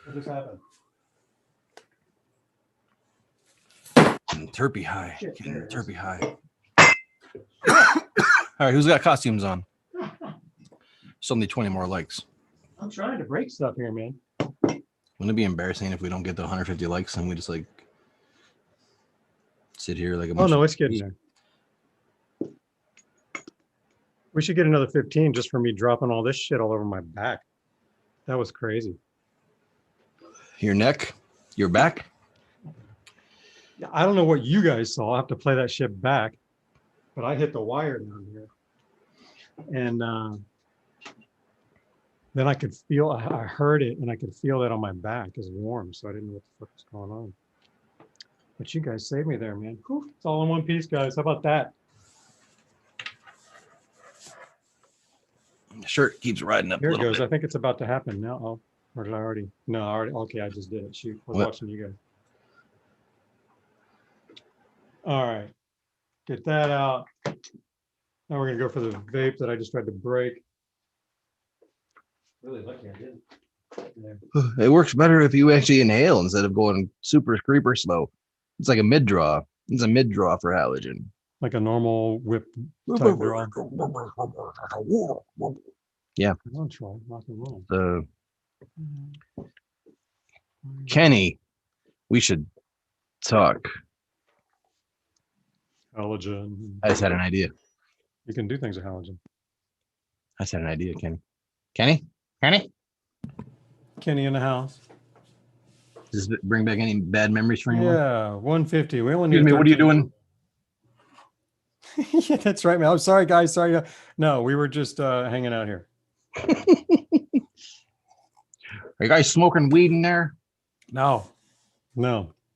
What just happened? Terpy high. Getting terpy high. All right, who's got costumes on? It's only 20 more likes. I'm trying to break stuff here, man. Wouldn't it be embarrassing if we don't get the 150 likes and we just like sit here like a bunch Oh no, of it's getting there. We should get another 15 just for me dropping all this shit all over my back. That was crazy. your neck, your back? I don't know what you guys saw. I'll have to play that shit back. But I hit the wire down here. And then I could feel, I heard it and I could feel that on my back is warm. So I didn't know what the fuck was going on. But you guys saved me there, man. Whew, it's all in one piece, guys. How about that? The shirt keeps riding up Here a it little goes. bit. I think it's about to happen now. Oh, or did I already? No, I already. Okay, I just did it. Shoot, I was What? watching you guys. All right, get that out. Now we're gonna go for the vape that I just tried to break. Really lucky I didn't. Yeah. It works better if you actually inhale instead of going super creeper slow. It's like a mid draw. It's a mid draw for halogen. Like a normal whip type draw. Yeah. I'll try rock and roll. Kenny, we should talk. Halogen. I just had an idea. You can do things with halogen. I just had an idea, Kenny. Kenny? Kenny in the house. Does this bring back any bad memories for anyone? Yeah, 150. We only need. Excuse me, what are you 13. doing? Yeah, that's right, man. I'm sorry, guys. Sorry. No, we were just hanging out here. Are you guys smoking weed in there? No,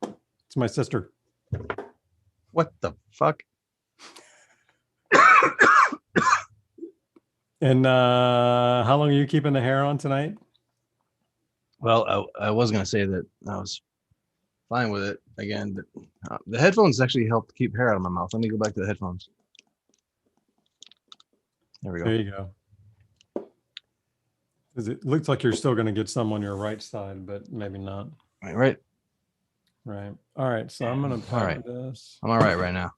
it's my sister. What the fuck? And how long are you keeping the hair on tonight? Well, I was gonna say that I was fine with it. Again, the headphones actually helped keep hair out of my mouth. Let me go back to the headphones. There we go. There you go. 'Cause it looks like you're still going to get some on your right side, but maybe not. Right. Right. All right. So I'm going to All right. this. I'm all right now.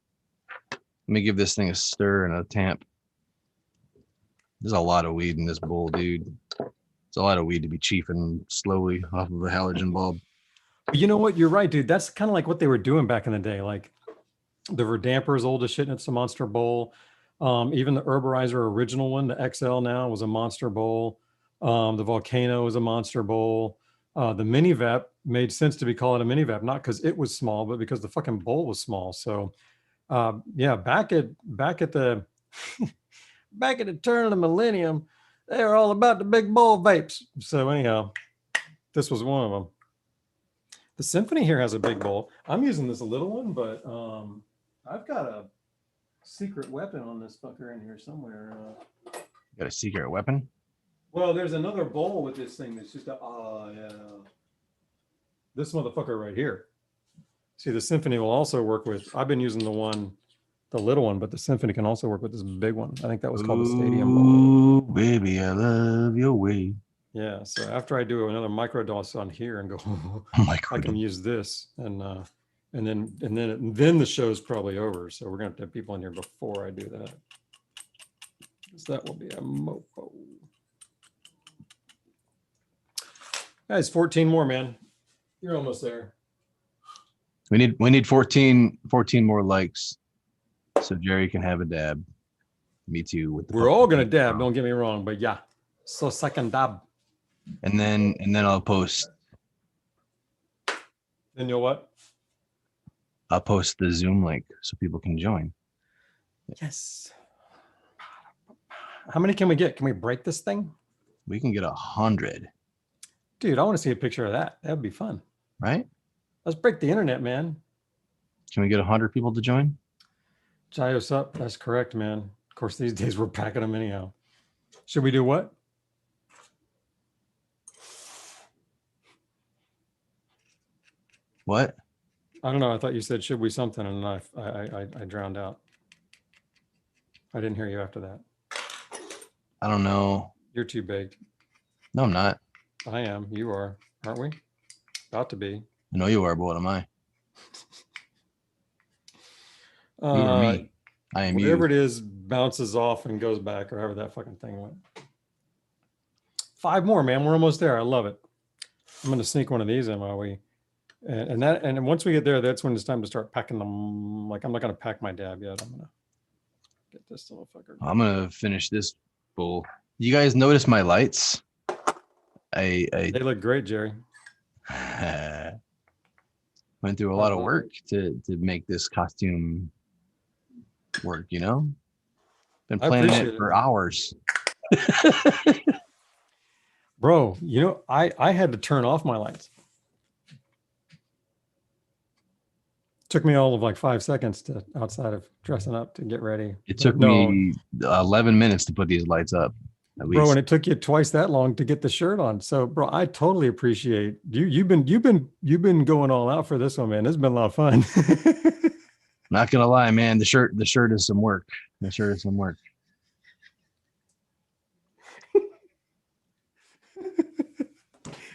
Let me give this thing a stir and a tamp. There's a lot of weed in this bowl, dude. It's a lot of weed to be chiefing slowly off of a halogen bulb. But you know what? You're right, dude. That's kind of like what they were doing back in the day. Like the Verdamper is old as shit and it's a monster bowl. Even the Herborizer original one, the XL now, was a monster bowl. The Volcano is a monster bowl. The Mini Vap made sense to be called a Mini Vap, not because it was small, but because the fucking bowl was small. So yeah, back at the back at the turn of the millennium, they were all about the big bowl vapes. So anyhow, this was one of them. The Symphony here has a big bowl. I'm using this little one, but I've got a secret weapon on this fucker in here somewhere. Got a secret weapon? Well, there's another bowl with this thing that's just a, yeah. This motherfucker right here. See, the Symphony will also work with, I've been using the little one, but the Symphony can also work with this big one. I think that was called the Stadium bowl. Ooh, baby, I love your way. Yeah, so after I do another microdose on here and go, I can use this, and then the show's probably over. So we're gonna have to have people in here before I do that. So that will be a mofo. Guys, 14 more, man. You're almost there. We need 14 more likes so Jerry can have a dab. Me too. We're all gonna dab. Don't get me wrong, but yeah. So second dab. And then I'll post. Then you'll what? I'll post the Zoom link so people can join. Yes. How many can we get? Can we break this thing? We can get 100. Dude, I want to see a picture of that. That'd be fun. Right? Let's break the internet, man. Can we get 100 people to join? Jaios up. That's correct, man. Of course, these days we're packing them anyhow. Should we do what? What? I don't know. I thought you said, should we something? And I drowned out. I didn't hear you after that. I don't know. You're too baked. No, I'm not. I am. You are. Aren't we? About to be. I know you are, but what am I? You are me. I am whatever you. it is bounces off and goes back, or however that fucking thing went. 5 more, man. We're almost there. I love it. I'm going to sneak one of these in while we... And once we get there, that's when it's time to start packing them. Like, I'm not going to pack my dab yet. I'm going to get this little fucker. I'm going to finish this bowl. You guys notice my lights? They look great, Jerry. Went through a lot of work to make this costume work, you know? Been planning it for hours. Bro, you know, I had to turn off my lights. Took me all of like 5 seconds to outside of dressing up to get ready. It took me 11 minutes to put these lights up. At least. Bro, and it took you twice that long to get the shirt on. So, bro, I totally appreciate you. You've been going all out for this one, man. It's been a lot of fun. Not gonna lie, man. The shirt is some work. The shirt is some work.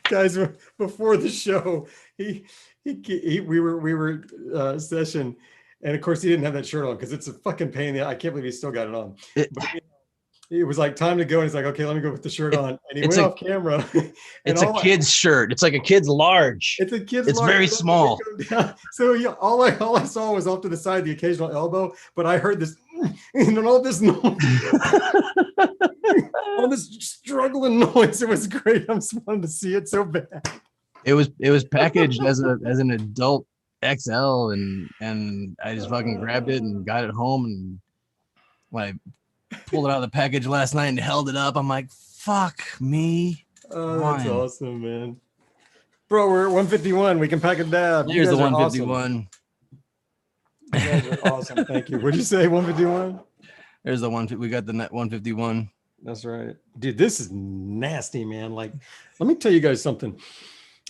Guys, before the show, we were session, and of course he didn't have that shirt on because it's a fucking pain in the. I can't believe he still got it on. But it was like time to go, and he's like, "Okay, let me go with the shirt on," and he went off camera. It's a kid's shirt. It's like a kid's large. It's a kid's. It's very small. So yeah, all I saw was off to the side, the occasional elbow, but I heard this, and all this noise, all this struggling noise. It was great. I'm just wanting to see it so bad. It was packaged as an adult XL, and I just fucking grabbed it and got it home, and when I pulled it out of the package last night and held it up, I'm like, fuck me. Oh, that's awesome, man. Bro, we're at 151. We can pack a dab. Here's the 151. Awesome. You guys are awesome. Thank you. What'd you say, 151? There's the one. We got the net 151. That's right. Dude, this is nasty, man. Like, let me tell you guys something.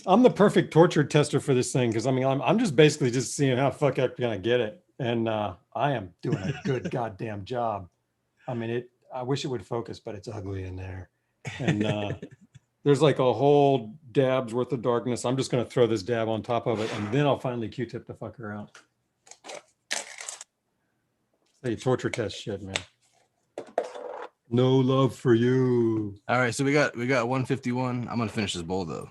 I'm the perfect torture tester for this thing because I mean I'm just basically just seeing how fuck I'm gonna get it, and I am doing a good goddamn job. I mean it. I wish it would focus, but it's ugly in there, and there's like a whole dab's worth of darkness. I'm just gonna throw this dab on top of it, and then I'll finally Q-tip the fucker out. Hey, torture test shit, man. No love for you. All right, so we got 151. I'm gonna finish this bowl though.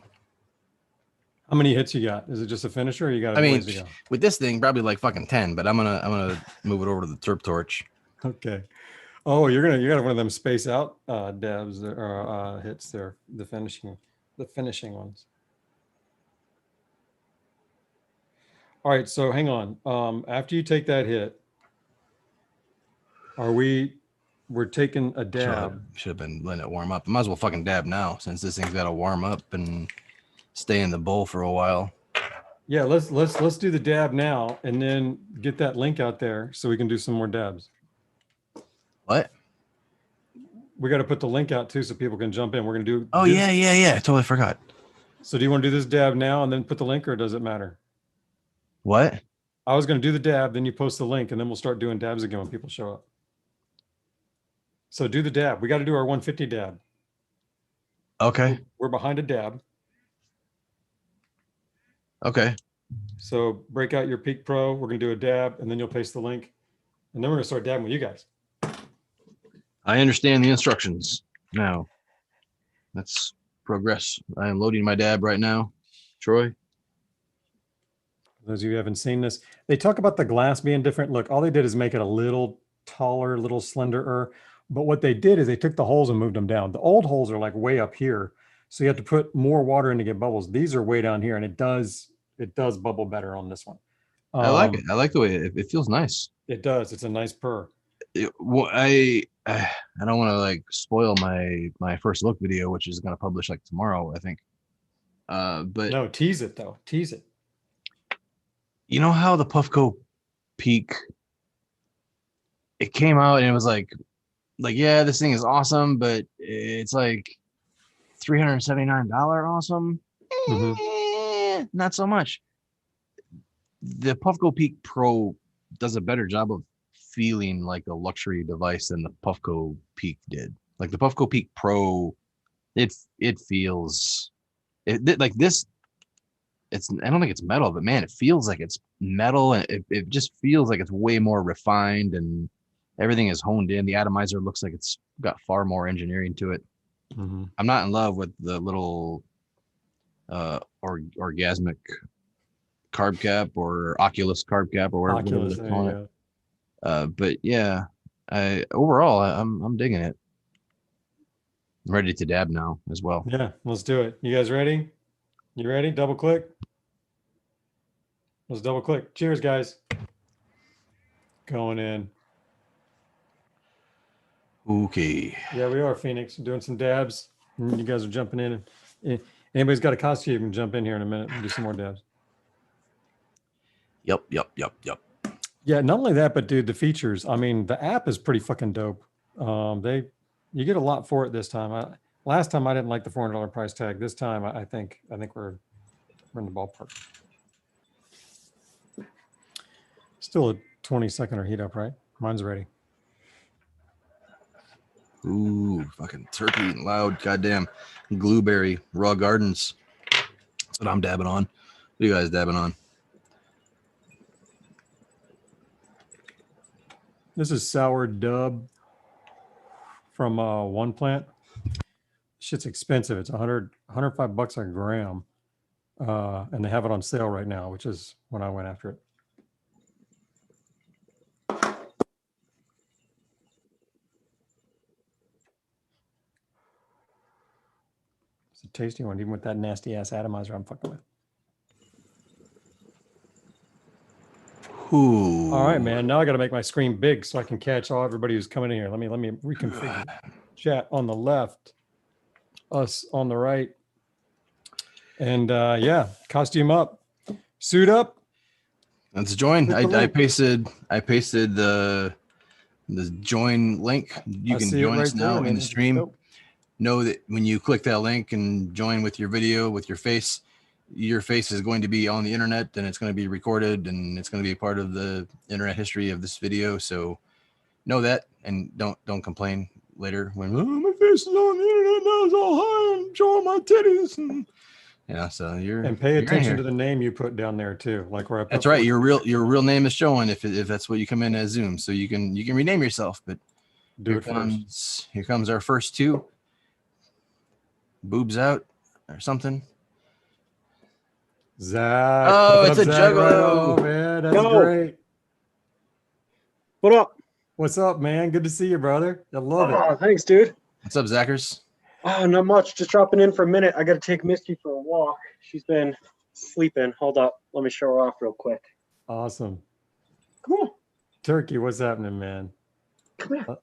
How many hits you got? Is it just a finisher or you got I a mean, ways to go? with this thing, probably like fucking 10, but I'm gonna move it over to the Terp Torch. Okay. Oh, you got one of them space out dabs or hits there, the finishing ones. All right, so hang on. After you take that hit, we're taking a dab. Should have been letting it warm up. I might as well fucking dab now since this thing's gotta warm up and stay in the bowl for a while. Yeah, let's do the dab now and then get that link out there so we can do some more dabs. What? We got to put the link out too so people can jump in. We're gonna do. Oh yeah. I totally forgot. So do you want to do this dab now and then put the link, or does it matter? What? I was gonna do the dab, then you post the link, and then we'll start doing dabs again when people show up. So do the dab. We got to do our 150 dab. Okay. We're behind a dab. Okay. So break out your Peak Pro. We're gonna do a dab, and then you'll paste the link, and then we're gonna start dabbing with you guys. I understand the instructions now. Let's progress. I am loading my dab right now. Troy. Those of you who haven't seen this, they talk about the glass being different. Look, all they did is make it a little taller, a little slenderer. But what they did is they took the holes and moved them down. The old holes are like way up here. So you have to put more water in to get bubbles. These are way down here, and it does bubble better on this one. I like it. I like the way it feels nice. It does. It's a nice purr. I don't want to like spoil my first look video, which is going to publish like tomorrow, I think. But no, tease it though. Tease it. You know how the Puffco Peak, it came out and it was like yeah, this thing is awesome, but it's like $379 awesome. Not so much. The Puffco Peak Pro does a better job of feeling like a luxury device than the Puffco Peak did. Like the Puffco Peak Pro, it feels like this. I don't think it's metal, but man, it feels like it's metal, and it just feels like it's way more refined and everything is honed in. The atomizer looks like it's got far more engineering to it. I'm not in love with the little orgasmic carb cap or Oculus carb cap or whatever they're calling it. But yeah, overall I'm digging it. I'm ready to dab now as well. Yeah, let's do it. You guys ready? You ready? Double click. Let's double click. Cheers, guys. Going in. Okay. Yeah, we are, Phoenix. Doing some dabs. You guys are jumping in. Anybody's got a costume, you can jump in here in a minute and do some more dabs. Yep. Yeah, not only that, but dude, the features. I mean, the app is pretty fucking dope. You get a lot for it this time. Last time I didn't like the $400 price tag. This time I think we're in the ballpark. Still a 20-second or heat up, right? Mine's ready. Ooh, fucking turkey and loud. Goddamn. Blueberry raw gardens. That's what I'm dabbing on. What are you guys dabbing on? This is sour dub from One Plant. Shit's expensive. It's $105 a gram. And they have it on sale right now, which is when I went after it. It's a tasty one, even with that nasty ass atomizer I'm fucking with. Ooh. All right, man. Now I got to make my screen big so I can catch everybody who's coming in here. Let me reconfigure. Chat on the left, us on the right, and yeah, costume up, suit up. Let's join. I pasted the join link. You can join us now in the stream. Know that when you click that link and join with your video with your face, your face is going to be on the internet and it's going to be recorded and it's going to be a part of the internet history of this video. So know that and don't complain later when my face is on the internet now. It's all high and showing my titties and so And pay you're in attention here. to the name you put down there too, like where I put. That's right. Your real name is showing if that's what you come in as Zoom. So you can rename yourself. But Do it first. Here comes our first two. Boobs out or something. Zach. Oh, puff it it's up, a Zach, right juggalo. on, man. That's Yo. great. What up? What's up, man? Good to see you, brother. I love it. Oh, thanks, dude. What's up, Zachers? Oh, not much. Just dropping in for a minute. I got to take Misty for a walk. She's been sleeping. Hold up. Let me show her off real quick. Awesome. Come on. Turkey, what's happening, man? Come here.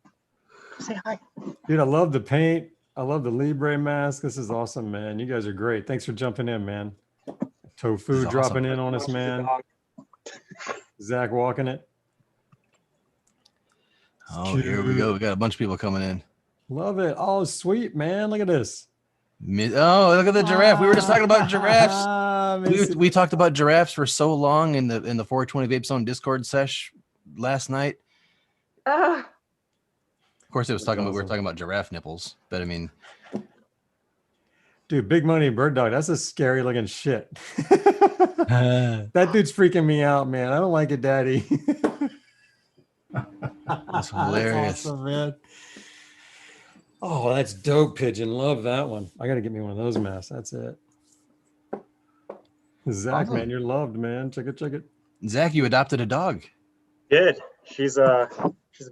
Say hi. Dude, I love the paint. I love the Libre mask. This is awesome, man. You guys are great. Thanks for jumping in, man. Tofu This is dropping awesome. in on us, man. Zach walking it. Oh, here we go. We got a bunch of people coming in. Love it. Oh, sweet, man. Look at this. Oh, look at the giraffe. We were just talking about giraffes. We talked about giraffes for so long in the 420 Vape Zone Discord sesh last night. Of course, we were talking about giraffe nipples, but I mean, dude, Big Money Bird Dog. That's a scary looking shit. That dude's freaking me out, man. I don't like it, Daddy. That's hilarious. That's awesome, man. Oh, that's dope, Pigeon. Love that one. I got to get me one of those masks. That's it. Zach, man, you're loved, man. Check it, check it. Zach, you adopted a dog. Did. She's a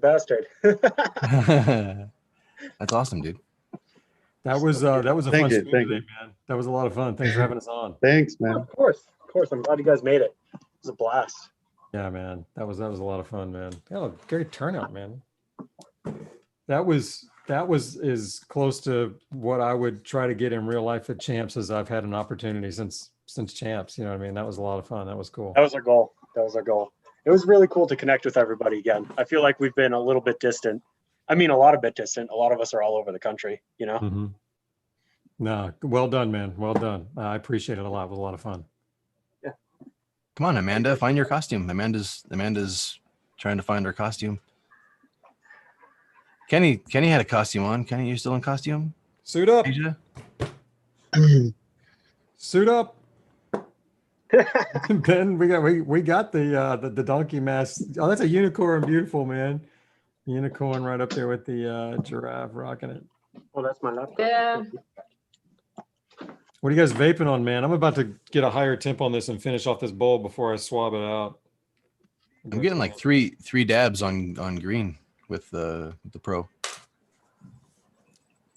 bastard. That's awesome, dude. That was a fun Thank you, stream today, man. That was a lot of fun. Thanks for having us on. Thanks, Oh, man. of course. I'm glad you guys made it. It was a blast. Yeah, man. That was a lot of fun, man. Oh, great turnout, man. That was as close to what I would try to get in real life at Champs as I've had an opportunity since Champs. You know what I mean? That was a lot of fun. That was cool. That was our goal. It was really cool to connect with everybody again. I feel like we've been a little bit distant. I mean, a lot of bit distant. A lot of us are all over the country, you know? Mm-hmm. No, well done, man. Well done. I appreciate it a lot. It was a lot of fun. Yeah. Come on, Amanda, find your costume. Amanda's trying to find her costume. Kenny had a costume on. Kenny, you still in costume? Suit up. Asia? Suit up. Ben, we got the donkey mask. Oh, that's a unicorn. Beautiful, man. Unicorn right up there with the giraffe rocking it. Oh, that's my laptop. Yeah. What are you guys vaping on, man? I'm about to get a higher temp on this and finish off this bowl before I swab it out. I'm getting like three dabs on green with the Pro.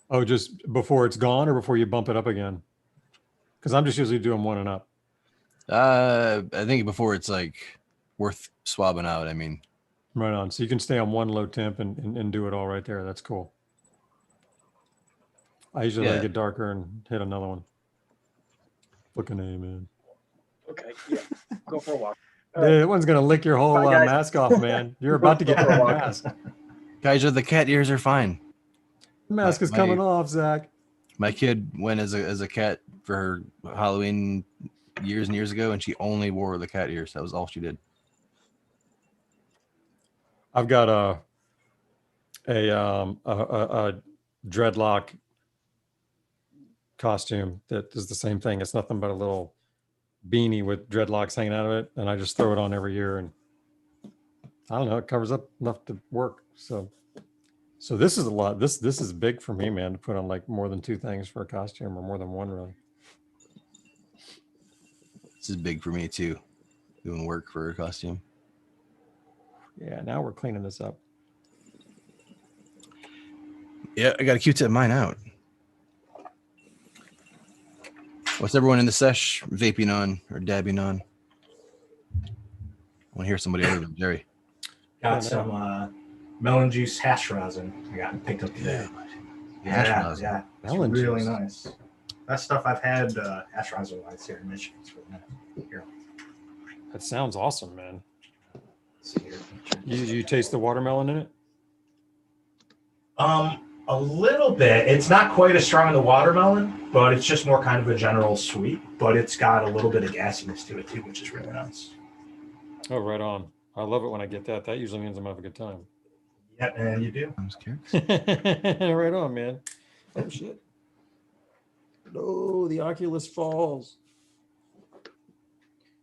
Oh, just before it's gone or before you bump it up again? Because I'm just usually doing one and up. I think before it's like worth swabbing out. I mean, Right on. So you can stay on one low temp and do it all right there. That's cool. I usually let it get darker and hit another one. Looking at you, man. Okay, yeah. Go for a walk. Dude, that one's going to lick your whole Bye, guys. mask off, man. You're about to get that mask. guys, the cat ears are fine. The mask is coming off, Zach. My kid went as a cat for her Halloween years and years ago, and she only wore the cat ears. That was all she did. I've got a dreadlock costume that is the same thing. It's nothing but a little beanie with dreadlocks hanging out of it, and I just throw it on every year, and I don't know, it covers up enough to work. So this is a lot. This is big for me, man, to put on like more than two things for a costume, or more than one, really. This is big for me too, doing work for a costume. Yeah, now we're cleaning this up. Yeah, I got a Q-tip mine out. What's everyone in the sesh vaping on or dabbing on? I want to hear somebody other than Jerry. Got some melon juice hash rosin. I got picked up today. Hash rosin. Yeah, it's Melon really juice. nice. That stuff I've had hash rosin wise here in Michigan. It's really nice. Here, That sounds awesome, man. see here. You taste the watermelon in it? A little bit. It's not quite as strong as the watermelon, but it's just more kind of a general sweet. But it's got a little bit of gassiness to it too, which is really nice. Oh, right on. I love it when I get that. That usually means I'm having a good time. Yep, and you do. I'm scared. Right on, man. Oh shit. No, the Oculus falls.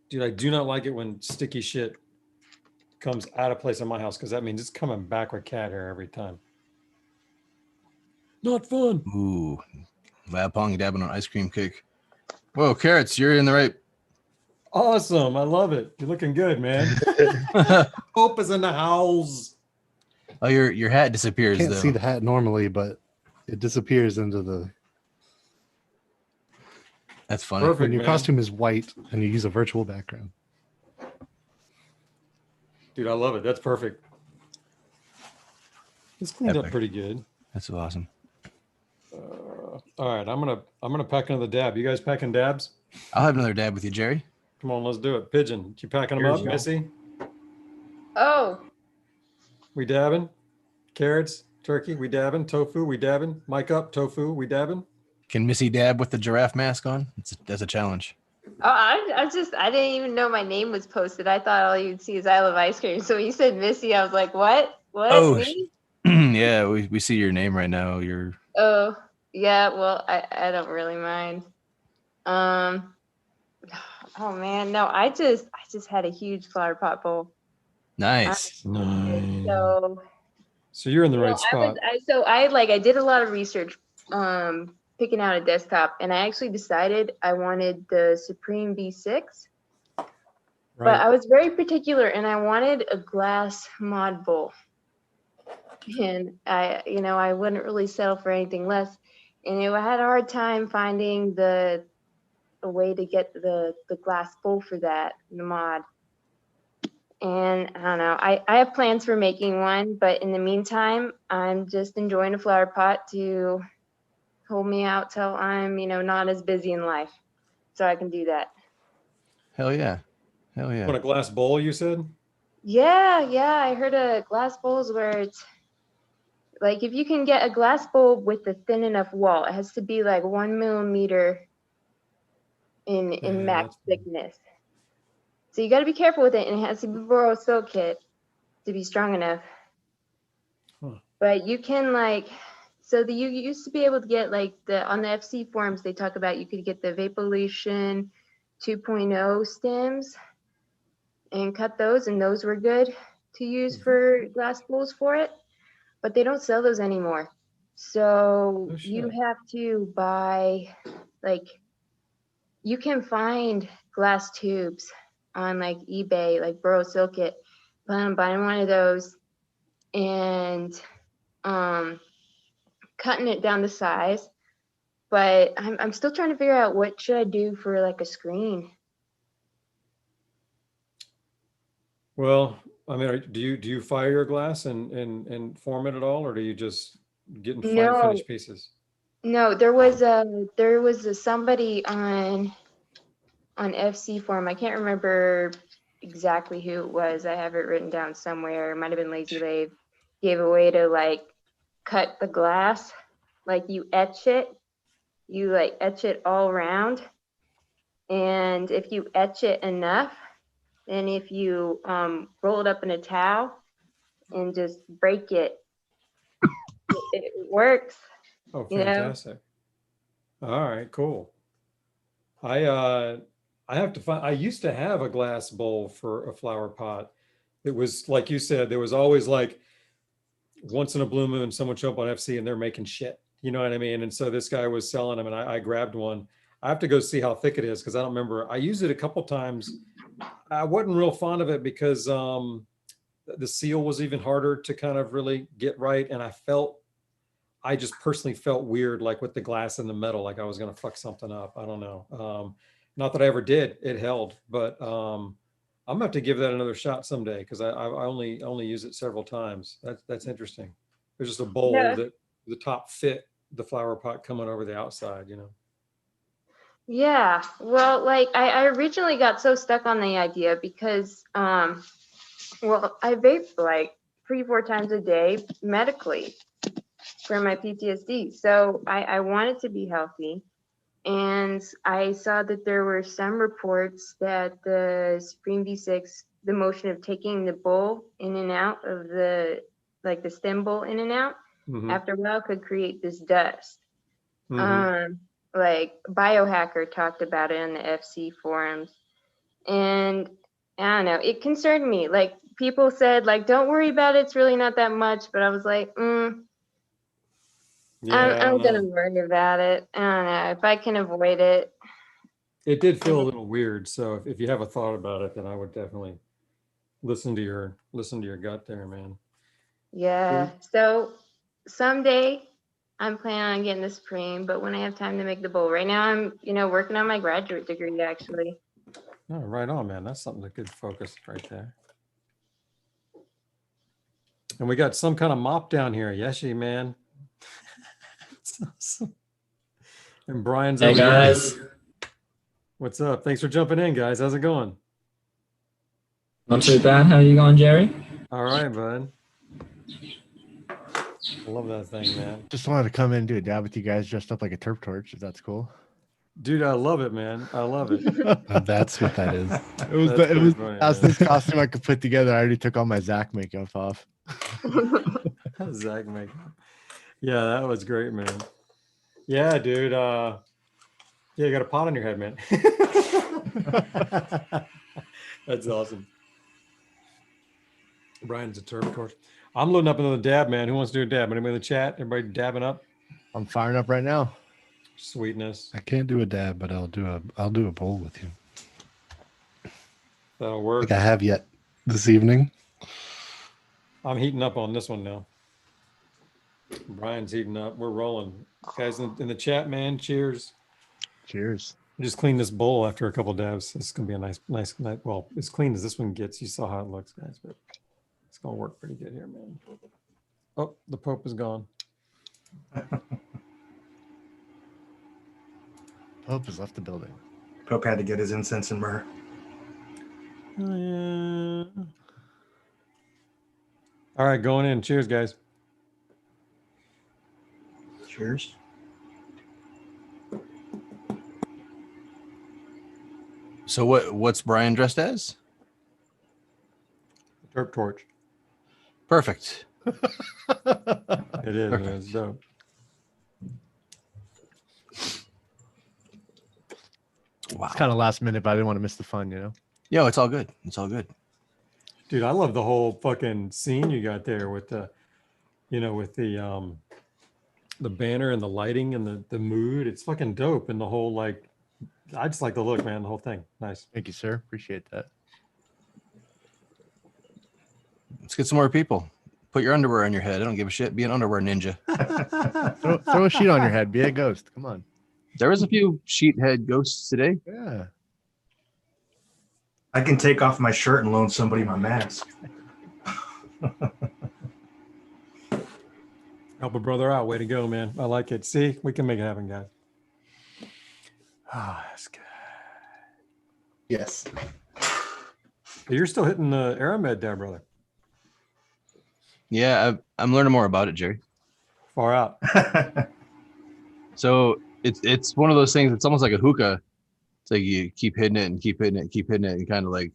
Dude, I do not like it when sticky shit comes out of place in my house because that means it's coming back with cat hair every time. Not fun. Ooh, Lab Pong dabbing on ice cream cake. Whoa, Carrots, you're in the right. Awesome. I love it. You're looking good, man. Hope is in the house. Oh, your hat disappears Can't though. see the hat normally, but it disappears into the. That's funny. Perfect. When your man. costume is white and you use a virtual background. Dude, I love it. That's perfect. It's cleaned up Epic. pretty good. That's awesome. All right, I'm gonna pack another dab. You guys packing dabs? I'll have another dab with you, Jerry. Come on, let's do it. Pigeon, you packing them Here's up? y'all. Missy, Oh, we dabbing? Carrots, turkey, we dabbing? Tofu, we dabbing? Mic up, tofu, we dabbing? Can Missy dab with the giraffe mask on? That's a challenge. I didn't even know my name was posted. I thought all you'd see is I love ice cream. So when you said Missy, I was like, what? What? Oh, Me? Yeah, we see your name right now. You're Oh, yeah. Well, I don't really mind. Oh man, no. I just had a huge flower pot bowl. nice. Nice. So So you're in the you know, right spot. I did a lot of research, picking out a desktop, and I actually decided I wanted the Supreme V6. But Right. I was very particular, and I wanted a glass mod bowl. And I wouldn't really settle for anything less. And I had a hard time finding a way to get the glass bowl for that, the mod. And I don't know, I have plans for making one, but in the meantime, I'm just enjoying a flower pot to hold me out till I'm, not as busy in life. So I can do that. Hell yeah. Hell Want yeah. a glass bowl, you said? Yeah, I heard a glass bowl is where it's like if you can get a glass bowl with a thin enough wall, it has to be like 1 millimeter in Yeah, max that's- thickness. So you got to be careful with it, and it has to be borosilicate to be strong enough. Huh. But you can you used to be able to get on the FC forums they talk about you could get the Vaportron 2.0 stems and cut those, and those were good to use for glass bowls for it. But they don't sell those anymore. So Oh, you shit. have to buy, you can find glass tubes on eBay, like borosilicate. Plan on buying one of those and cutting it down to size. But I'm still trying to figure out what should I do for a screen. Well, I mean, do you fire your glass and form it at all, or do you just get in No. finished pieces? No, there was somebody on FC forum. I can't remember exactly who it was. I have it written down somewhere. It might have been Lazy Lave. Gave a way to cut the glass, you etch it. You etch it all around, and if you etch it enough, then if you roll it up in a towel and just break it, it works. Oh, You know? fantastic. All right, cool. I have to find, I used to have a glass bowl for a flower pot. It was like you said, there was always once in a blue moon, someone show up on FC and they're making shit. You know what I mean? And so this guy was selling them and I grabbed one. I have to go see how thick it is because I don't remember. I used it a couple times. I wasn't real fond of it because the seal was even harder to kind of really get right. And I just personally felt weird, with the glass and the metal, like I was going to fuck something up. I don't know. Not that I ever did. It held, but I'm gonna have to give that another shot someday because I only use it several times. That's interesting. There's just a bowl Yeah. that the top fit the flower pot coming over the outside, Yeah, well, I originally got so stuck on the idea because, I vape 3-4 times a day medically. for my PTSD. So I wanted to be healthy. And I saw that there were some reports that the Supreme V6, the motion of taking the bowl in and out of the stem bowl in and out, after a while could create this dust. Like Biohacker talked about it in the FC forums. And I don't know, it concerned me. Like people said, like, don't worry about it. It's really not that much. But I was like, I'm gonna worry about it. I don't know if I can avoid it. It did feel a little weird. So if you have a thought about it, then I would definitely listen to your gut there, man. Yeah. So someday I'm planning on getting the Supreme, but when I have time to make the bowl. Right now I'm, working on my graduate degree actually. Oh, right on, man. That's something that could focus right there. And we got some kind of mop down here. Yeshi, man. It's awesome. And Brian's Hey over here. guys, What's up? Thanks for jumping in, guys. How's it going? not too bad. How you going, Jerry? All right, bud. I love that thing, man. Just wanted to come in and do a dab with you guys dressed up like a turf torch, if that's cool. Dude, I love it, man. I love it. That's what that is. It was That's it was pretty funny, that's man. this costume I could put together. I already took all my Zach makeup off. Zach makeup. Yeah, that was great, man. Yeah, dude. Yeah, you got a pot on your head, man. That's awesome. Brian's a turf torch. I'm loading up another dab, man. Who wants to do a dab? Anybody in the chat? Everybody dabbing up? I'm firing up right now. Sweetness. I can't do a dab, but I'll do a bowl with you. That'll work. Like I have yet this evening. I'm heating up on this one now. Brian's heating up. We're rolling. Guys in the chat, man, cheers. Cheers. Just clean this bowl after a couple dabs. It's gonna be a nice night. Well, as clean as this one gets. You saw how it looks, guys, but it's gonna work pretty good here, man. Oh, the Pope is gone. Pope has left the building. Pope had to get his incense and myrrh. Oh, yeah. All right, going in. Cheers, guys. Cheers. So what's Brian dressed as? Turp torch. Perfect. It is. Man. It's dope. Wow. It's kind of last minute, but I didn't want to miss the fun, Yo, it's all good. It's all good. Dude, I love the whole fucking scene you got there with the, with the banner and the lighting and the mood. It's fucking dope. And the whole, like, I just like the look, man. The whole thing. Nice. Thank you, sir. Appreciate that. Let's get some more people. Put your underwear on your head. I don't give a shit. Be an underwear ninja. Throw a sheet on your head. Be a ghost. Come on. There was a few sheet head ghosts today. Yeah. I can take off my shirt and loan somebody my mask. Help a brother out. Way to go, man. I like it. See, we can make it happen, guys. Ah, that's good. Yes. You're still hitting the Aromed there, brother. Yeah, I'm learning more about it, Jerry. Far out. So it's one of those things. It's almost like a hookah. It's like you keep hitting it and keep hitting it, and keep hitting it, and kind of like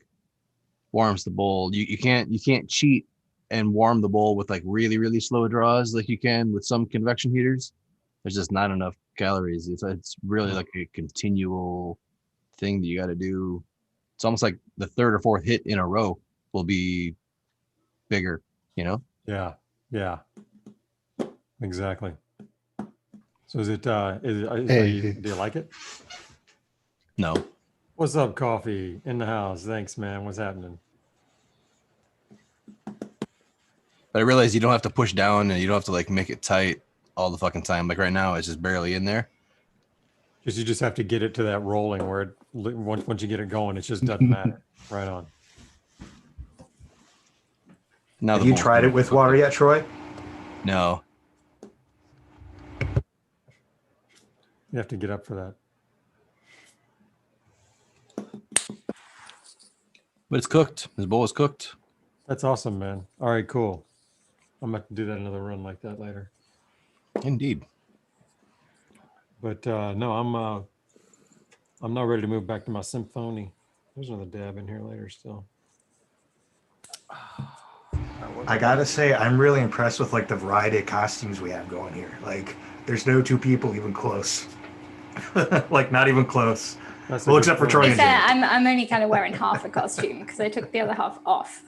warms the bowl. You can't cheat and warm the bowl with like really, really slow draws like you can with some convection heaters. There's just not enough calories. It's really like a continual thing that you got to do. It's almost like the third or fourth hit in a row will be bigger, Yeah. Yeah. Exactly. So is it, do you like it? No. What's up, coffee in the house? Thanks, man. What's happening? But I realize you don't have to push down and you don't have to like make it tight all the fucking time. Like right now, it's just barely in there. You just have to get it to that rolling where once you get it going, it just doesn't matter. Right on. Now Have the you bowl's tried it with water yet, Troy? No. You have to get up for that. But it's cooked. His bowl is cooked. That's awesome, man. All right, cool. I'm about to do that another run like that later. Indeed. But no, I'm not ready to move back to my symphony. There's another dab in here later still. I gotta say, I'm really impressed with like the variety of costumes we have going here. Like, there's no two people even close. Like, not even close. That's a Well, good except for point. Troy To and be fair, Jared. I'm only kind of wearing half a costume because I took the other half off.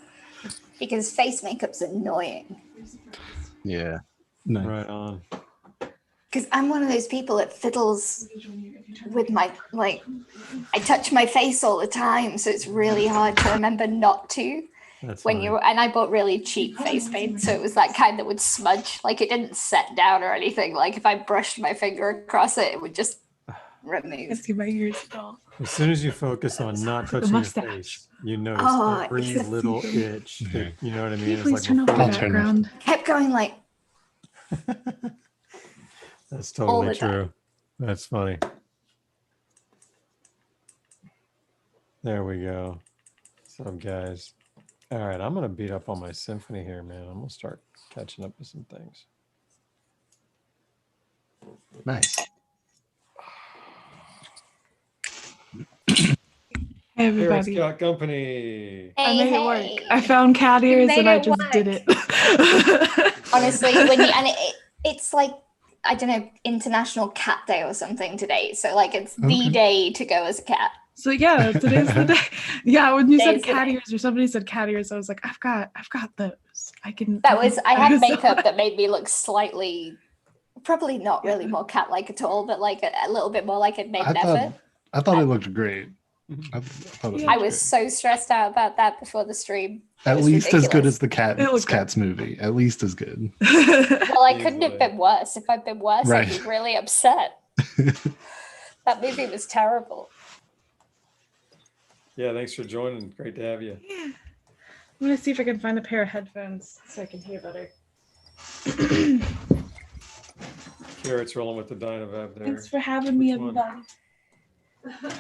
Because face makeup's annoying. Yeah. Nice. Right on. Because I'm one of those people that fiddles with my, like, I touch my face all the time, so it's really hard to remember not to. That's When funny. you and I bought really cheap face paint, so it was that kind that would smudge, like it didn't set down or anything. Like if I brushed my finger across it, it would just remove. See my ears at all. As soon as you focus on not The touching your mustache. face, you notice Oh, every it's the little feeling. itch. Yeah. That, you know what I Can mean? you It's please like turn off the before I'll turn off. background? Kept going like That's all totally the time. true. That's funny. There we go. What's up, guys? All right, I'm gonna beat up on my symphony here, man. I'm gonna start catching up with some things. Nice. Hey Here everybody. Scott Company. I Hey, made it work. hey. I found cat ears made and I it just did work. it. Honestly, when you it's like I don't know, International Cat Day or something today. So like it's the Okay. day to go as a cat. So yeah, today's the day. Yeah, when you said Today's the cat day. ears or somebody said cat ears, I was like, I've got those. I can. That was I had was- makeup that made me look slightly, probably not really more cat-like at all, but like a little bit more like it made I an thought effort. I thought it looked great. I thought it Yeah. looked I was so stressed out about that before the stream. great. At was least as good ridiculous. as the It looked Cats movie. At least as good. Well, I couldn't have Easily. been worse. If I'd been worse, I'd Right. be really upset. That movie was terrible. Yeah, thanks for joining. Great to have you. Yeah. I'm gonna see if I can find a pair of headphones so I can hear better. Carrot's rolling with the Dynavap there. Thanks for having me, Which one? everybody.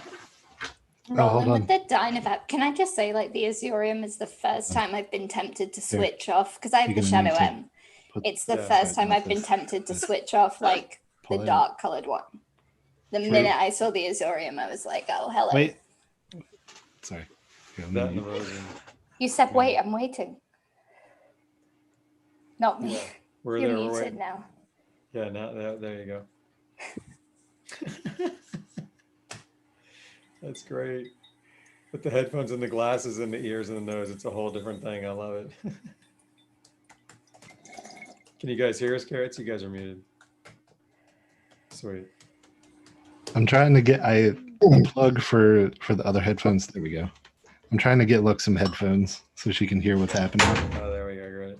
Rolling hold with the Dynavap. Can I just say, like, the Azurium is the first time I've been tempted to switch off because I have You're the gonna need Shadow to M. put- It's the Yeah, first right, time I've been this. tempted to switch off, like, the Pull it. dark colored one. The True. minute I saw the Azurium, I was like, oh, hello. Wait. Sorry. Here, I'm That gonna and the Rosin. You said, wait, I'm waiting. Not me. Yeah, we're You're there. We're muted waiting. now. Yeah, now there you go. That's great. Put the headphones and the glasses in the ears and the nose. It's a whole different thing. I love it. Can you guys hear us, Carrots? You guys are muted. Sweet. I'm trying to get a plug for the other headphones. There we go. I'm trying to get Look some headphones so she can hear what's happening. Oh, there we go. Great.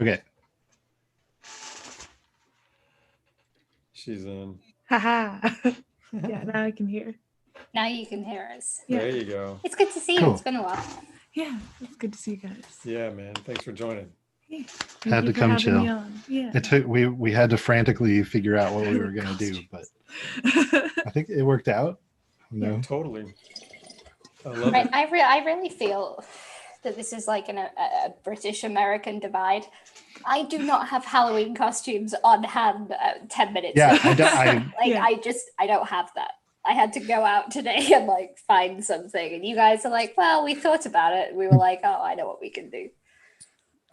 Okay. She's in. Haha. Yeah, now I can hear. Now you can hear us. Yeah. There you go. It's good to see you. Cool. It's been a while. Yeah, it's good to see you guys. Yeah, man. Thanks for joining. Yeah. Had Thank you to for come having chill. me on. Yeah. It took we had to frantically figure out what we were gonna do, but I think it worked out. No. Totally. I love Right. it. I really feel that this is like a British American divide. I do not have Halloween costumes on hand 10 minutes Yeah, ago. Like Yeah. I don't have that. I had to go out today and like find something. And you guys are like, well, we thought about it. We were like, oh, I know what we can do.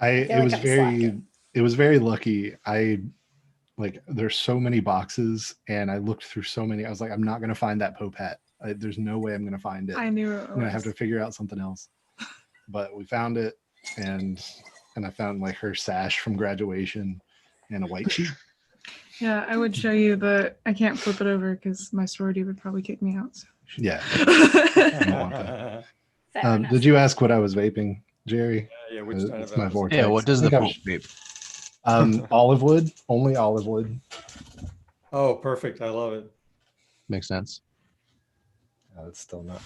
It like was I'm very slacking. it was very lucky. There's so many boxes and I looked through so many. I was like, I'm not gonna find that Pope hat. There's no way I'm gonna find it. I knew it I'm gonna have was. to figure out something else. But we found it, and I found like her sash from graduation and a white sheet. Yeah, I would show you, but I can't flip it over because my sorority would probably kick me out. So. Yeah. I don't want that. Fair enough. Did you ask what I was vaping, Jerry? Yeah, which It's my Dynavap? vortex. Yeah, what does I the think I Pope was- vape? Olive wood, only olive wood. Oh, perfect. I love it. Makes sense. It's still not.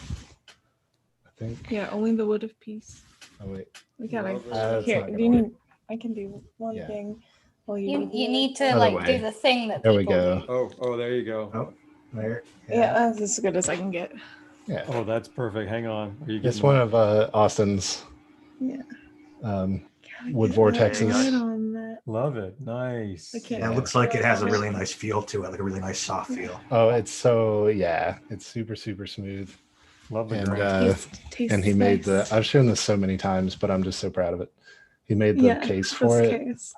I think. Yeah, only the wood of peace. Oh wait. We gotta. Love it. That's Here, not do gonna you work. need? I can do one Yeah. thing while You do the need to Other like way. do the thing that There we people go. do. Oh, there you go. Oh, there. Yeah, that's as good as I can get. Yeah. Oh, that's perfect. Hang on. Are you It's getting one of Austin's. Yeah. wood vortexes. Right on that. Love it. Nice. I can't- Yeah, it looks like it has a really nice feel to it, like a really nice soft feel. Oh, it's so yeah, it's super smooth. Love the And grain. and he made the. I've shown this so many times, but I'm just so proud of it. He made the case for this it. Case.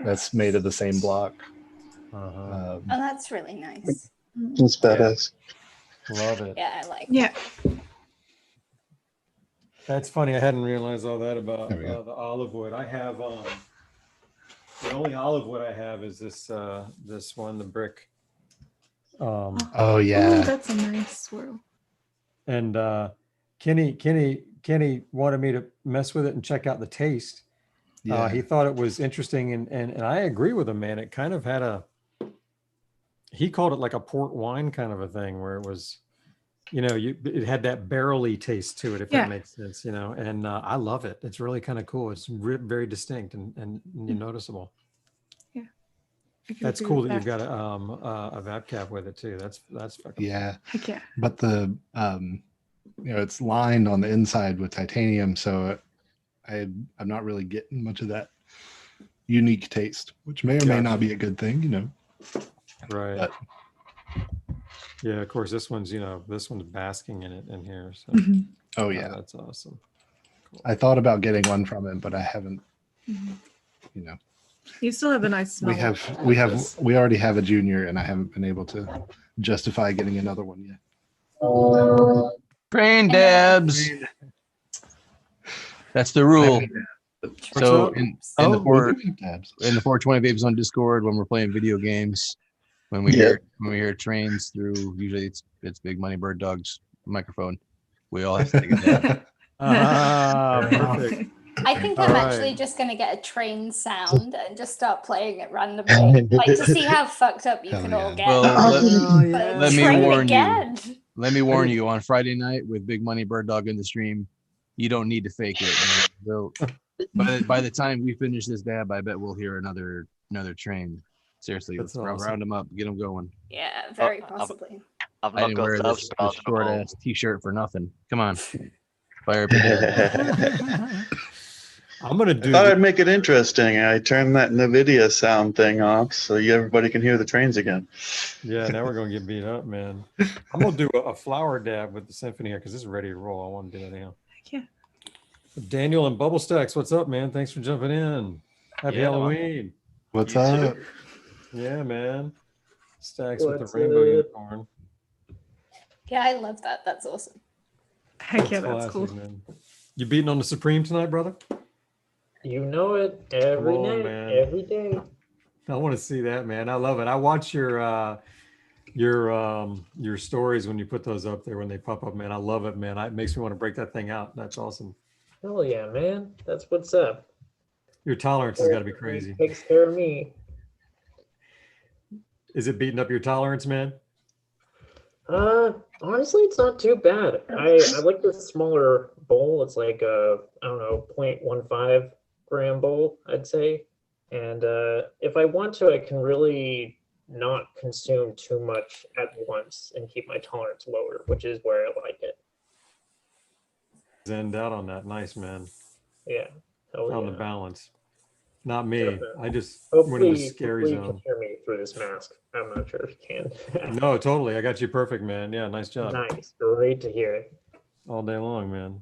That's made of the same block. Oh, that's really nice. It's badass. Love it. Yeah, I like. Yeah. That's funny. I hadn't realized all that about There we go. the olive wood. I have the only olive wood I have is this this one, the brick. Oh yeah. Ooh, that's a nice swirl. And Kenny wanted me to mess with it and check out the taste. Yeah. He thought it was interesting, and I agree with him, man. It kind of had he called it like a port wine kind of a thing, where it was, it had that barrely taste to it, if that makes sense, and I love it. It's really kind of cool. It's very distinct and noticeable. Yeah. That's cool that you've got a Vape cap with it too. That's fucking Yeah. Heck yeah. But the it's lined on the inside with titanium, so I'm not really getting much of that unique taste, which may or may not be a good thing, Right. But, yeah, of course, this one's basking in it in here. So oh yeah, that's awesome. Cool. I thought about getting one from it, but I haven't. You still have a nice smell. We already have a junior, and I haven't been able to justify getting another one yet. Train dabs. That's the rule. So in the 420 Vapes on Discord, when we're playing video games, when we hear trains through, usually it's Big Money Bird Dog's microphone. We all have to take a dab. Perfect. I think I'm actually just going to get a train sound and just start playing it randomly, like to see how fucked up you can all get. Well, let me Train warn again. you. Let me warn you. On Friday night with Big Money Bird Dog in the stream, you don't need to fake it. By the time we finish this dab, I bet we'll hear another train. Seriously, let's round them up, get them going. Yeah, very possibly. I didn't wear this short ass t-shirt for nothing. Come on, fire up your I'm gonna do. I thought I'd make it interesting. I turned that NVIDIA sound thing off so everybody can hear the trains again. Yeah, now we're gonna get beat up, man. I'm gonna do a flower dab with the symphony here because this is ready to roll. I want to do that now. Yeah. Daniel and Bubble Stacks, what's up, man? Thanks for jumping in. Happy Halloween. What's up? Yeah, man. Stacks with the rainbow unicorn. Yeah, I love that. That's awesome. Heck yeah, That's that's cool. man. You beating on the Supreme tonight, brother? You know it every Come on, night, man. every day. I want to see that, man. I love it. I watch your stories when you put those up there when they pop up, man. I love it, man. It makes me want to break that thing out. That's awesome. Hell yeah, man. That's what's up. Your tolerance has got to be crazy. Takes care of me. Is it beating up your tolerance, man? Honestly, it's not too bad. I like the smaller bowl. It's like I don't know, 0.15 gram bowl, I'd say. And if I want to, I can really not consume too much at once and keep my tolerance lower, which is where I like it. Zened out on that. Nice, man. Yeah. On the balance. Not me. I just hopefully, went in the scary hopefully you zone. can hear me through this mask. I'm not sure if you can. No, totally. I got you perfect, man. Yeah, nice job. Nice. Great to hear it. All day long, man.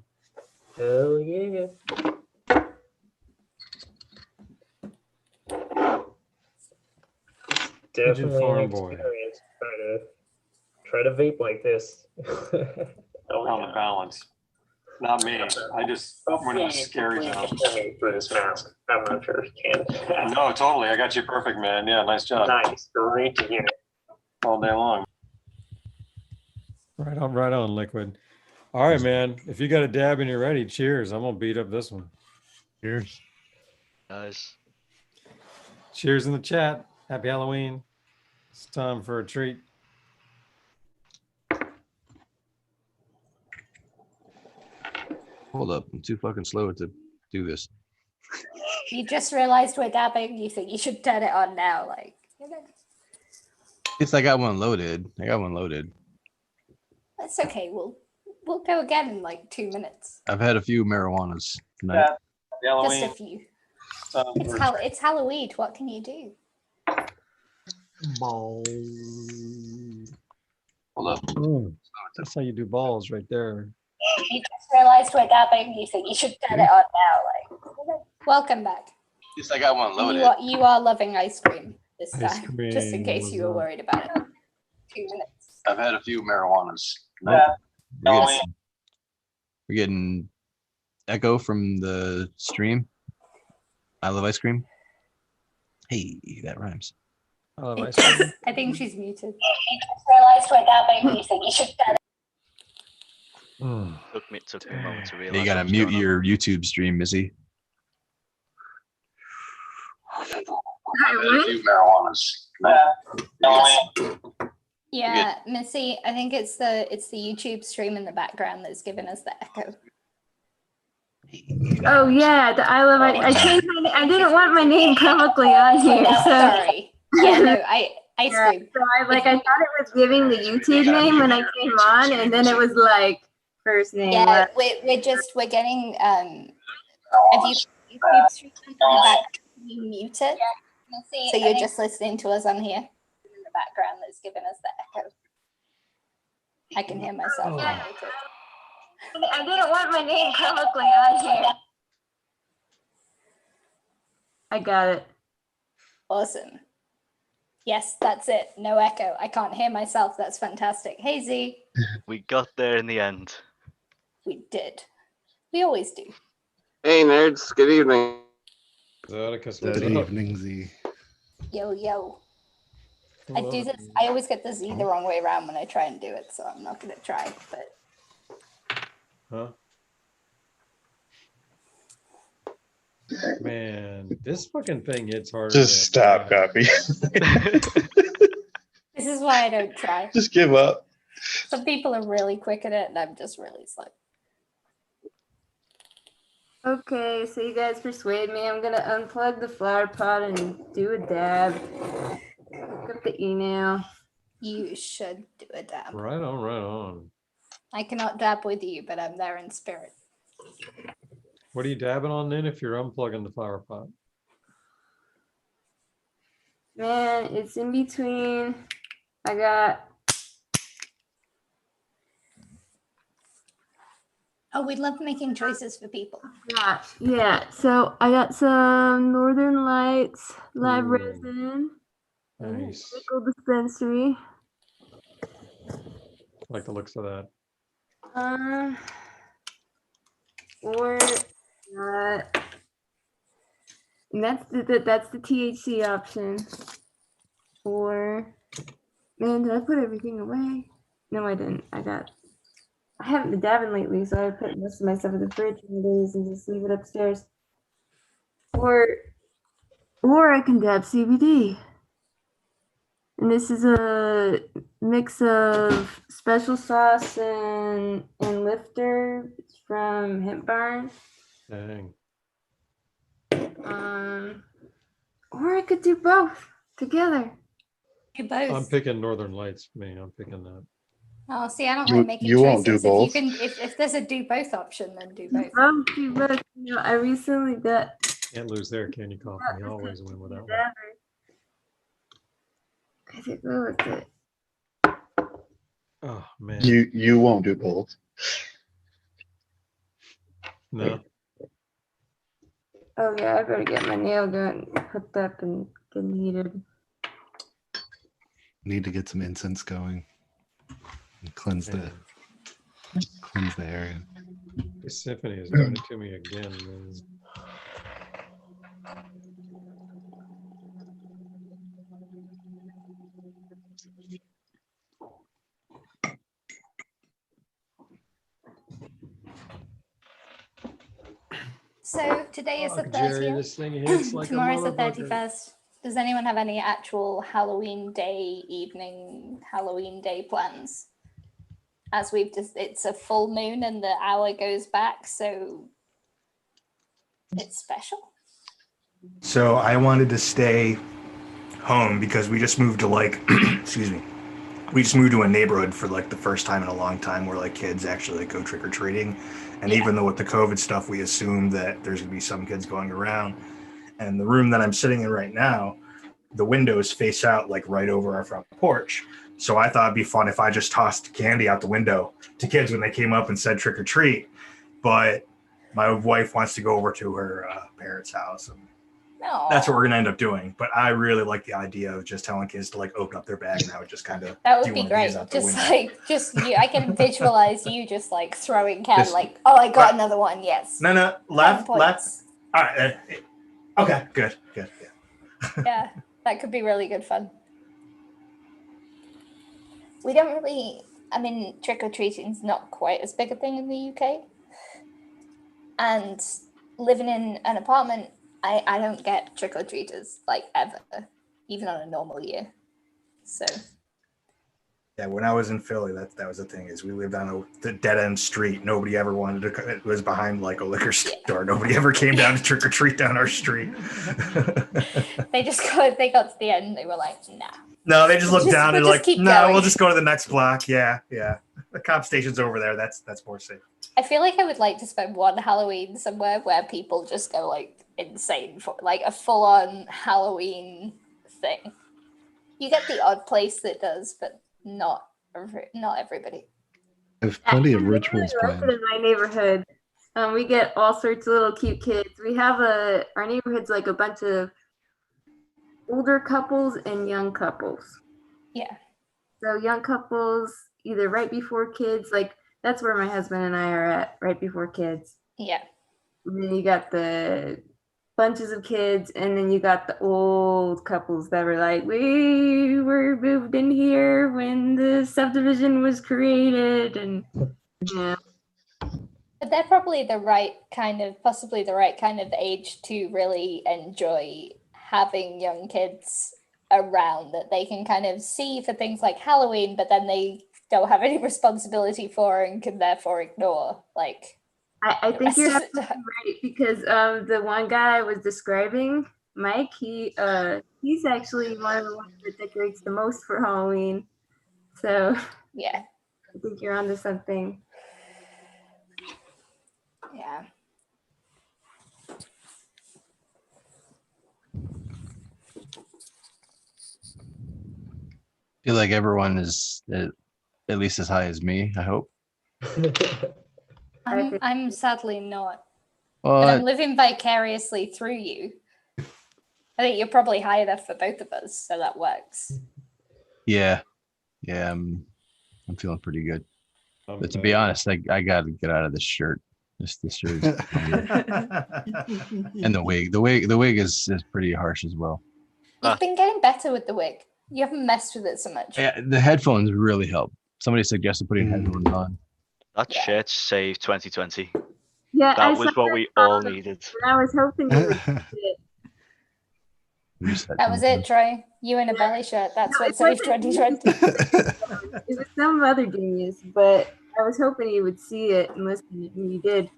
Hell yeah. Definitely an farm boy. experience. Try to vape like this. On the balance. Not me. I just went in a scary zone. For this mask. I'm not sure if you can. No, totally. I got you perfect, man. Yeah, nice job. Nice. Great to hear. All day long. Right on, Liquid. All right, man. If you got a dab and you're ready, cheers. I'm gonna beat up this one. Cheers. Nice. Cheers in the chat. Happy Halloween. It's time for a treat. Hold up, I'm too fucking slow to do this. You just realized we're dabbing. You think you should turn it on now, like. It's I got one loaded. That's okay. We'll go again in like 2 minutes. I've had a few marijuanas tonight. Just a few. It's Halloween. What can you do? Balls. Hold up. That's how you do balls right there. You just realized we're dabbing. You think you should turn it on now? Like, welcome back. At least I got one loaded. You are loving ice cream this Ice time, just in cream case you were was worried about it. 2 minutes. I've had a few marijuanas. Nope. We're getting echo from the stream. I love ice cream. Hey, that rhymes. I love ice cream. I think she's muted. You just realized we're dabbing. You think you should turn it. Took me a moment to realize. You gotta mute your YouTube stream, Missy. I've had a few marijuanas. Yeah, Missy, I think it's the YouTube stream in the background that's giving us the echo. Oh yeah, I changed I didn't want my name publicly on here. So Sorry. Yeah, no, ice cream. So I thought it was giving the YouTube name when I came on, and then it was like first name. Yeah, we're getting if you YouTube stream in the back, you mute it. So you're just listening to us on here in the background that's giving us the echo. I can hear myself. I didn't want my name publicly on here. I got it. Awesome. Yes, that's it. No echo. I can't hear myself. That's fantastic. Hey, Z. We got there in the end. We did. We always do. Hey, nerds. Good evening. Good evening, Z. Yo, yo. I do this. I always get the Z the wrong way around when I try and do it, so I'm not going to try. But Huh? Man, this fucking thing hits harder. Just stop, Copy. this is why I don't try. Just give up. Some people are really quick at it, and I'm just really slow. Okay, so you guys persuade me. I'm gonna unplug the flower pot and do a dab. Look up the email. You should do a dab. Right on, right on. I cannot dab with you, but I'm there in spirit. What are you dabbing on then if you're unplugging the flower pot? Man, it's in between. I got. Oh, we love making choices for people. Yeah. So I got some Northern Lights live resin. Nice. Pickle dispensary. Like the looks of that. Or that's the THC option. Or man, did I put everything away? No, I didn't. I haven't been dabbing lately, so I put most of my stuff in the fridge nowadays and just leave it upstairs. Or I can dab CBD. And this is a mix of special sauce and lifter. It's from Hemp Barn. Dang. Or I could do both together. Do both. I'm picking Northern Lights for me. I'm picking that. Oh, see, I don't like making you choices. won't do both. If there's a do both option, then do both. Do both. You know, I recently got. Can't lose there, can you, Coffee? You always win with that one. I think what was it? Oh man. You won't do both. No. Oh yeah, I better get my nail gun hooked up and getting heated. Need to get some incense going. And cleanse the area. Symphony is doing it to me again, man. So today is the Jerry, this 30th. thing hits like Tomorrow's the a motherfucker. 31st. Does anyone have any actual Halloween day evening, Halloween day plans? As we've just, it's a full moon and the hour goes back, so it's special. So I wanted to stay home because we just moved to like, excuse me, we just moved to a neighborhood for like the first time in a long time where like kids actually like go trick or treating. And even though with the COVID stuff, we assumed that there's gonna be some kids going around. And the room that I'm sitting in right now, the windows face out like right over our front porch. So I thought it'd be fun if I just tossed candy out the window to kids when they came up and said trick or treat. But my wife wants to go over to her parents' house, and that's what we're gonna end up doing. But I really like the idea of just telling kids to like open up their bag, and I would just kind of That would be great. Just you, I can visualize you just like throwing candy, like, oh, I got another one. Yes. No, left. All right. Okay. Good. Yeah, that could be really good fun. We don't really. I mean, trick or treating's not quite as big a thing in the UK. And living in an apartment, I don't get trick or treaters like ever, even on a normal year. So. Yeah, when I was in Philly, that was the thing, is we lived on the dead end street. Nobody ever wanted to. It was behind like a liquor store. Nobody ever came down to trick or treat down our street. They got to the end. They were like, nah. No, they just looked down and like, no, going. we'll just go to the next block. Yeah. The cop station's over there. That's more safe. I feel like I would like to spend one Halloween somewhere where people just go like insane for like a full-on Halloween thing. You get the odd place that does, but not everybody. I have plenty of rituals really planned. in my neighborhood. We get all sorts of little cute kids. We have our neighborhood's like a bunch of older couples and young couples. Yeah. So young couples either right before kids, like that's where my husband and I are at, right before kids. Yeah. And then you got the bunches of kids, and then you got the old couples that were like, we were moved in here when the subdivision was created, and yeah. But they're probably possibly the right kind of age to really enjoy having young kids around that they can kind of see for things like Halloween, but then they don't have any responsibility for and can therefore ignore. Like, I think you're absolutely right, because the one guy I was describing, Mike, he's actually one of the ones that decorates the most for Halloween. So yeah, I think you're onto something. Yeah. I feel like everyone is at least as high as me, I hope. I'm sadly not. Well, but I'm living vicariously through you. I think you're probably high enough for both of us, so that works. Yeah, I'm feeling pretty good. But to be honest, I got to get out of this shirt. This shirt is and the wig. The wig is pretty harsh as well. You've been getting better with the wig. You haven't messed with it so much. Yeah, the headphones really help. Somebody suggested putting headphones on. That shit saved 2020. Yeah, that was what we all needed. And I was hoping you would see it. That was it, Troy. You in a belly shirt. That's what saved 2020. It was some other genius, but I was hoping he would see it and listen, and he did.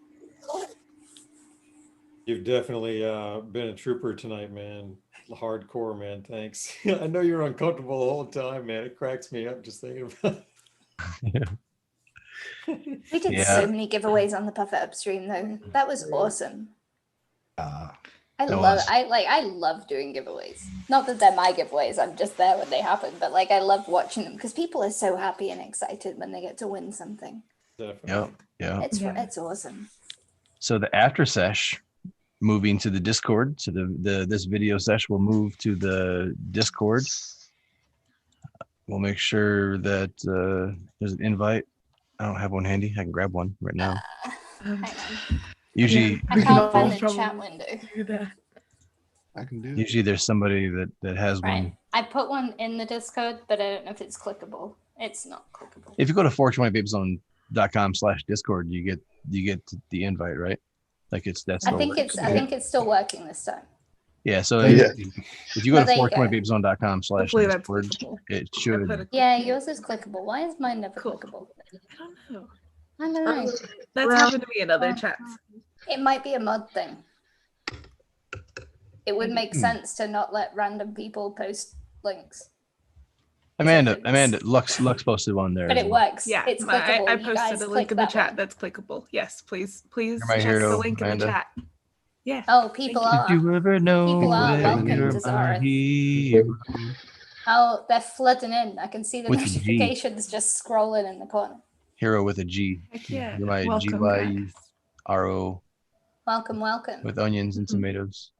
You've definitely been a trooper tonight, man. Hardcore, man. Thanks. I know you're uncomfortable the whole time, man. It cracks me up just thinking about it. We did so many giveaways on the Puff It Up stream, though. That was awesome. I love doing giveaways. Not that they're my giveaways. I'm just there when they happen, but like I love watching them because people are so happy and excited when they get to win something. Definitely. Yeah. It's awesome. So the after sesh, moving to the Discord. So this video sesh will move to the Discord. We'll make sure that there's an invite. I don't have one handy. I can grab one right now. Usually, I can't find the chat window. I can do it. Usually there's somebody that has one. I put one in the Discord, but I don't know if it's clickable. It's not clickable. If you go to 420vapezone.com/Discord, you get the invite, right? Like that's. I think it's still working this time. Yeah. So Yeah. if you go to 420vapezone.com/Discord, it should. Yeah, yours is clickable. Why is mine never clickable? I don't know. That's happened to me in other chats. It might be a mod thing. It would make sense to not let random people post links. Amanda, Lux posted one there. But as it well. works. Yeah, It's I clickable. You posted guys a link click in the that chat one. that's clickable. Yes, please You're my check hero, the link in the Amanda. chat. Yeah. Oh, people Thank Did are. you ever know People are that welcome you're to my Zareth. hero? Oh, they're flooding in. I can see the With a G. notifications just scrolling in the corner. Hero with a G. Heck yeah. You're my Welcome, GYRO Welcome, welcome. with onions and tomatoes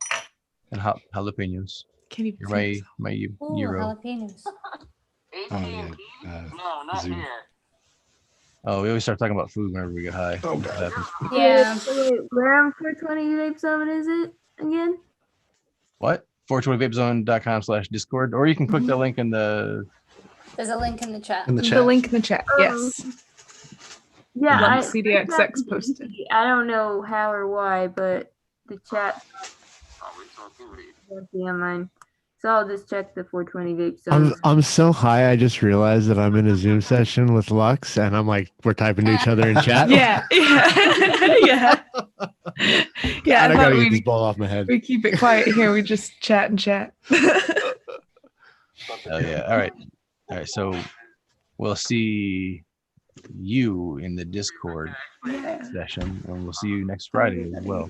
and jalapenos. Can't even You're see my Ooh, hero. jalapenos. Oh yeah. Zoom. Oh, we always start talking about food whenever we get high. Oh, That's what happens. Yeah. Where on 420 Vape Summit is it again? What? 420vapezone.com/discord, or you can click the link in the. There's a link in the chat. The link in the chat. Yes. Yeah, Lux I CDXX posted. I don't know how or why, but the chat. Yeah, mine. So I'll just check the 420 Vape Summit. I'm so high. I just realized that I'm in a Zoom session with Lux, and I'm like, we're typing to each other in chat. Yeah. Yeah. Yeah. I gotta get this ball off my head. We keep it quiet here. We just chat and chat. Oh yeah. All right. So we'll see you in the Discord session, and we'll see you next Friday as well.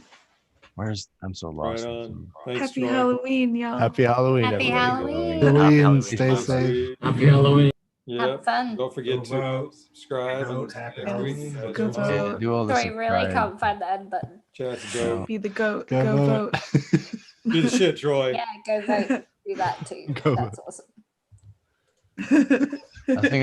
I'm so lost. Right on. Thanks, Happy Troy. Halloween, y'all. Happy Halloween, Happy everybody. Halloween. Halloween. Stay safe. Happy Halloween. Yeah. Have fun. Don't forget to subscribe. And Happy Halloween. Go vote. Yeah, do all this. Sorry, really can't find the end button. Chat's go. Be the goat. Go Go vote. vote. Do the shit, Troy. Yeah, go vote. Do that too. Go That's awesome. I think